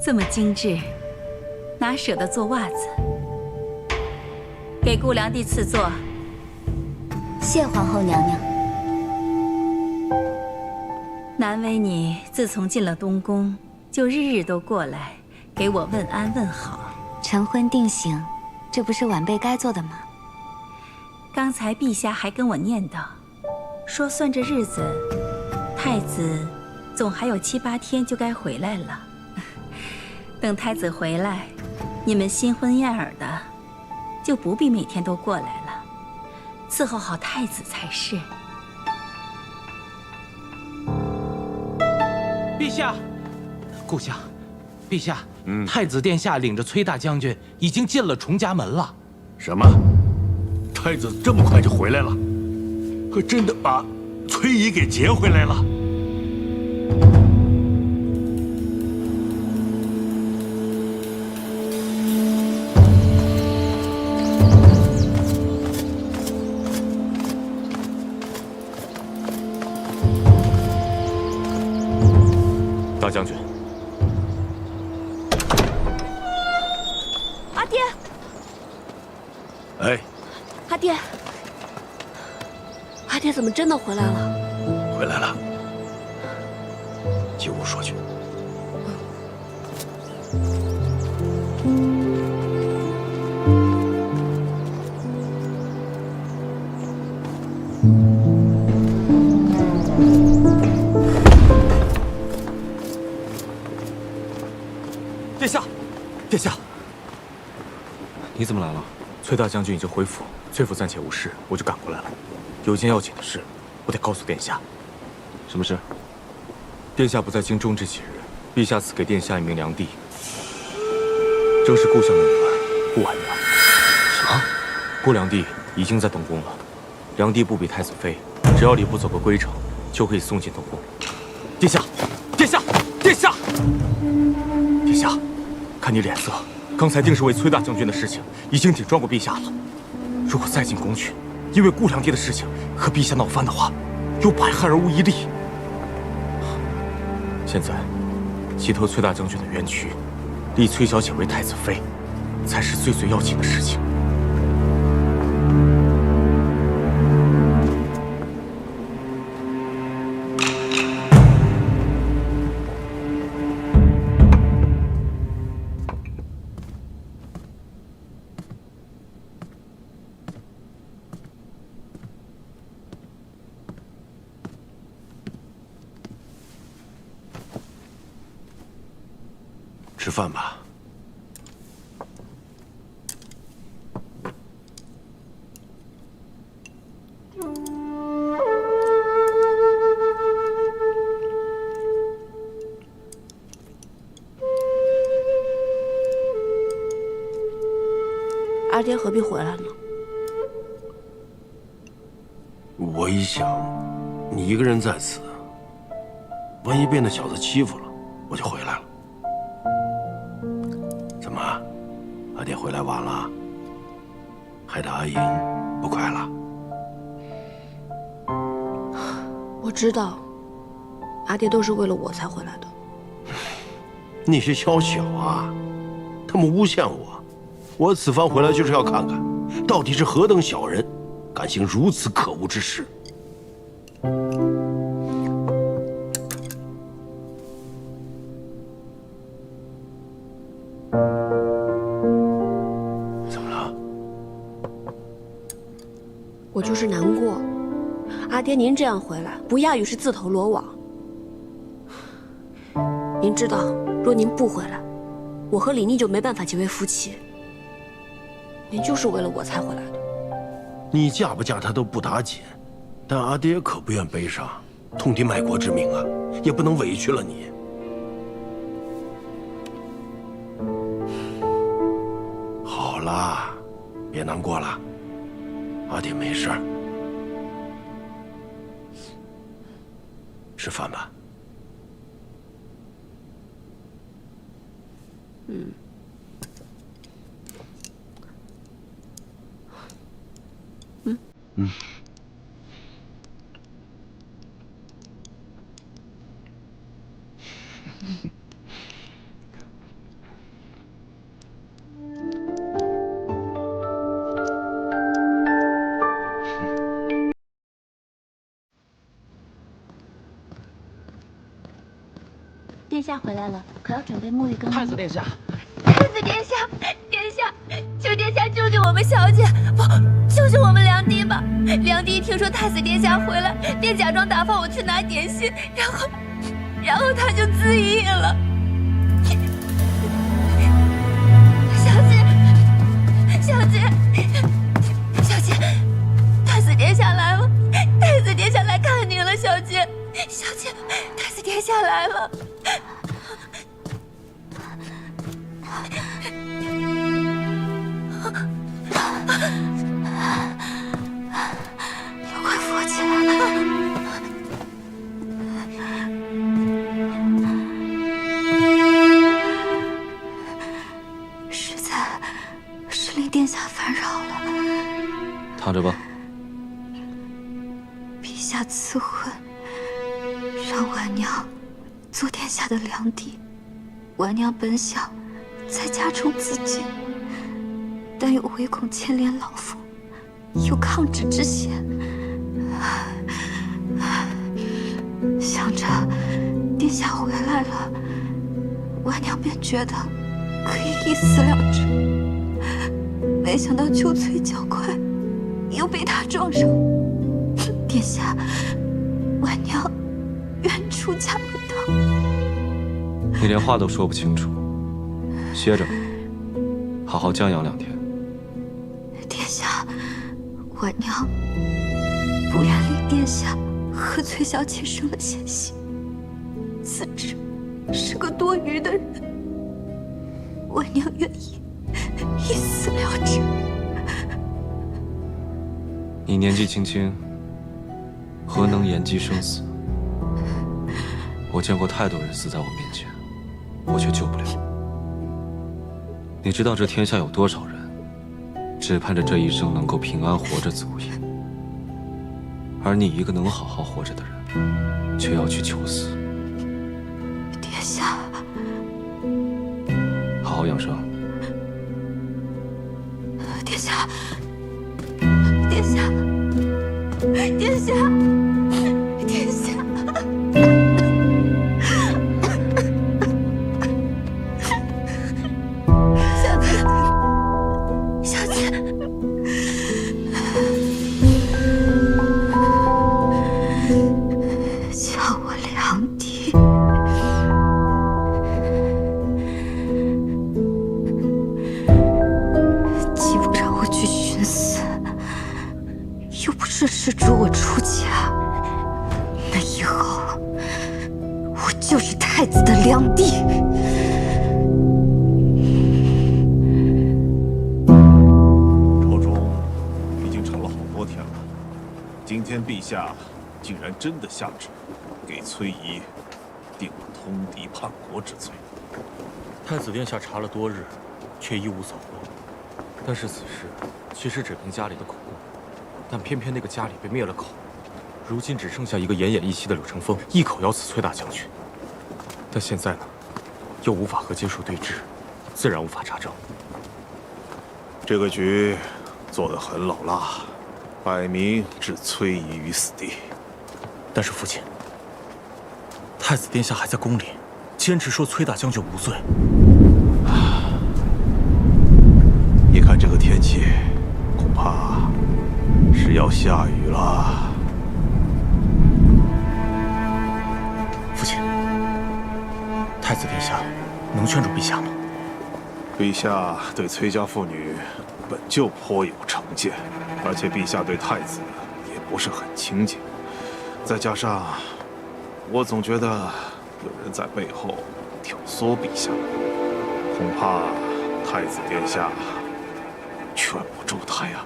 这么精致，哪舍得做袜子？给顾良娣赐座。谢皇后娘娘。难为你自从进了东宫，就日日都过来给我问安问好。晨昏定省，这不是晚辈该做的吗？刚才陛下还跟我念叨，说算这日子，太子总还有7、8天就该回来了。等太子回来，你们新婚燕尔的，就不必每天都过来了，伺候好太子才是。陛下，顾相，陛下，太子殿下领着崔大将军已经进了崇家门了。什么？太子这么快就回来了？可真的把崔姨给劫回来了？大将军，阿爹，哎，阿爹，阿爹怎么真的回来了？回来了，进屋说去。殿下，殿下，你怎么来了？崔大将军已经回府，崔府暂且无事，我就赶过来了。有件要紧的事，我得告诉殿下。什么事？殿下不在京中这几日，陛下赐给殿下一名良娣，正是顾相的女儿顾婉娘。什么？顾良娣已经在东宫了。良娣不比太子妃，只要礼部走个规程，就可以送进东宫。殿下，殿下，殿下，殿下，看你脸色，刚才定是为崔大将军的事情，已经顶撞过陛下了。如果再进宫去，因为顾良娣的事情和陛下闹翻的话，有百害而无一利。现在，洗脱崔大将军的冤屈，立崔小姐为太子妃，才是最最要紧的事情。吃饭吧。爹何必回来呢？我一想，你一个人在此，万一被那小子欺负了，我就回来了。怎么，阿爹回来晚了，害得阿银不快了？我知道，阿爹都是为了我才回来的。那些宵小啊，他们诬陷我，我此番回来就是要看看，到底是何等小人，敢行如此可恶之事。怎么了？我就是难过，阿爹您这样回来，不亚于是自投罗网。您知道，若您不回来，我和李妮就没办法结为夫妻。您就是为了我才回来的。你嫁不嫁他都不打紧，但阿爹可不愿悲伤，痛敌卖国之名啊，也不能委屈了你。好啦，别难过了，阿爹没事儿。吃饭吧。嗯。殿下回来了，可要准备沐浴更衣。太子殿下，太子殿下，殿下，求殿下救救我们小姐，不，救救我们梁帝吧！梁帝听说太子殿下回来，便假装打发我去拿点心，然后他就自缢了。小姐，太子殿下来了，太子殿下来看您了，小姐，太子殿下来了。快扶我起来！实在是令殿下烦扰了。躺着吧。陛下赐婚，让婉娘做殿下的良弟。婉娘本想在家中自尽，但又唯恐牵连老父，有抗旨之嫌。想着殿下回来了，婉娘便觉得可以一死了之。没想到秋翠较快，又被他撞上。殿下，婉娘愿出家为道。你连话都说不清楚，歇着，好好静养2天。殿下，婉娘不愿令殿下和崔小姐生了嫌隙，自知是个多余的人，婉娘愿意一死了之。你年纪轻轻，何能言及生死？我见过太多人死在我面前，我却救不了。你知道这天下有多少人，只盼着这一生能够平安活着足矣，而你一个能好好活着的人，却要去求死。殿下，好好养生。殿下，殿下，殿下，殿下。施主我出家，那以后我就是太子的良弟。今天陛下竟然真的下旨，给崔仪定了通敌叛国之罪。太子殿下查了多日，却一无所获。但是此事其实只凭家里的口供，但偏偏那个家里被灭了口，如今只剩下一个奄奄一息的柳成风，一口咬死崔大将军。但现在呢，又无法和接树对峙，自然无法查证。这个局做得很老辣，摆明置崔仪于死地。但是父亲，太子殿下还在宫里，坚持说崔大将军无罪。一看这个天气，恐怕是要下雨了。父亲，太子殿下能劝住陛下吗？陛下对崔家妇女本就颇有成见，而且陛下对太子也不是很亲近，再加上我总觉得有人在背后挑唆陛下，恐怕太子殿下劝不住他呀。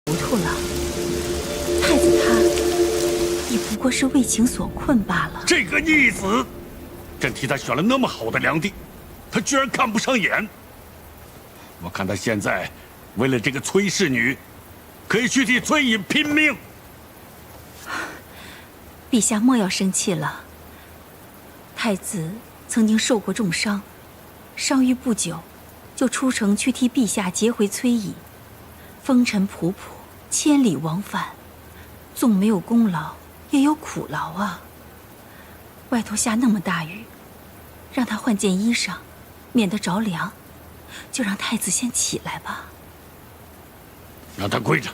糊涂了，太子他也不过是为情所困罢了。这个逆子，朕替他选了那么好的良地，他居然看不上眼。我看他现在为了这个崔氏女，可以去替崔隐拼命。陛下莫要生气了。太子曾经受过重伤，伤愈不久，就出城去替陛下劫回崔乙。风尘仆仆，千里往返，纵没有功劳，也有苦劳啊。外头下那么大雨，让他换件衣裳，免得着凉。就让太子先起来吧。让他跪着，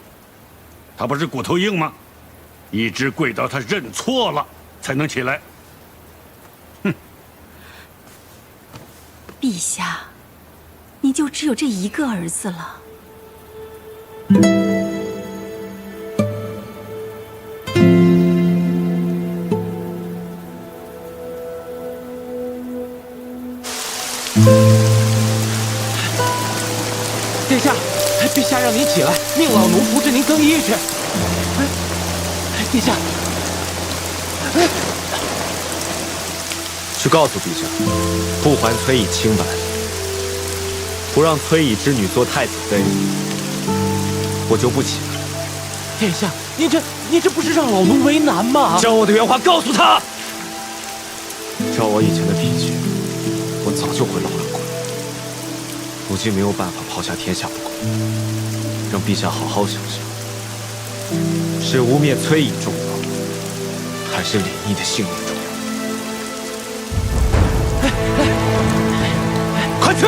他不是骨头硬吗？一直跪到他认错了才能起来。哼！陛下，你就只有这一个儿子了。殿下，陛下让您起来，命老奴扶着您更衣去。殿下，去告诉陛下，不还崔乙清白，不让崔乙之女做太子妃，我就不起来。殿下，您这不是让老奴为难吗？将我的原话告诉他。照我以前的脾气，我早就会老了鬼。如今没有办法抛下天下不管，让陛下好好想想，是污蔑崔乙重要，还是李毅的性命重要？快去！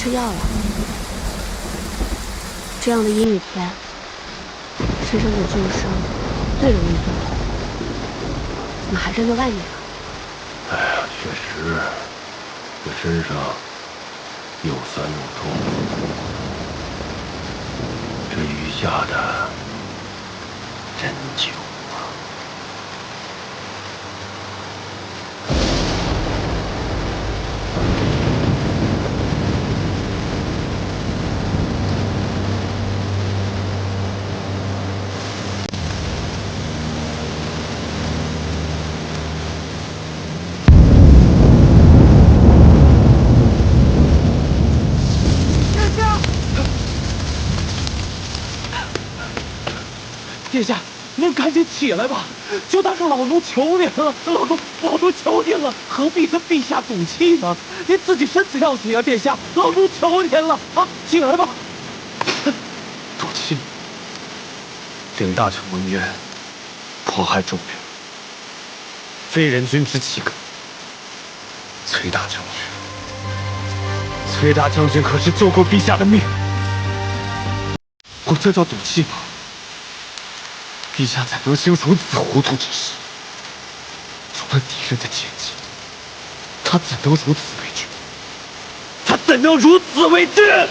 吃药了。这样的阴雨天，身上的旧伤最容易断。怎么还站在外面啊？哎呀，确实，我身上又酸又痛，这雨下的真久啊！殿下，您赶紧起来吧！就当是老奴求您了，老奴求您了，何必跟陛下赌气呢？您自己身子要紧啊，殿下，老奴求您了啊！起来吧！赌气！领大臣蒙冤，迫害众人，非人君之气可。崔大将军可是救过陛下的命，我这叫赌气吗？陛下怎能行如此糊涂之事？除了敌人的奸计，他怎能如此为之？他怎能如此为之？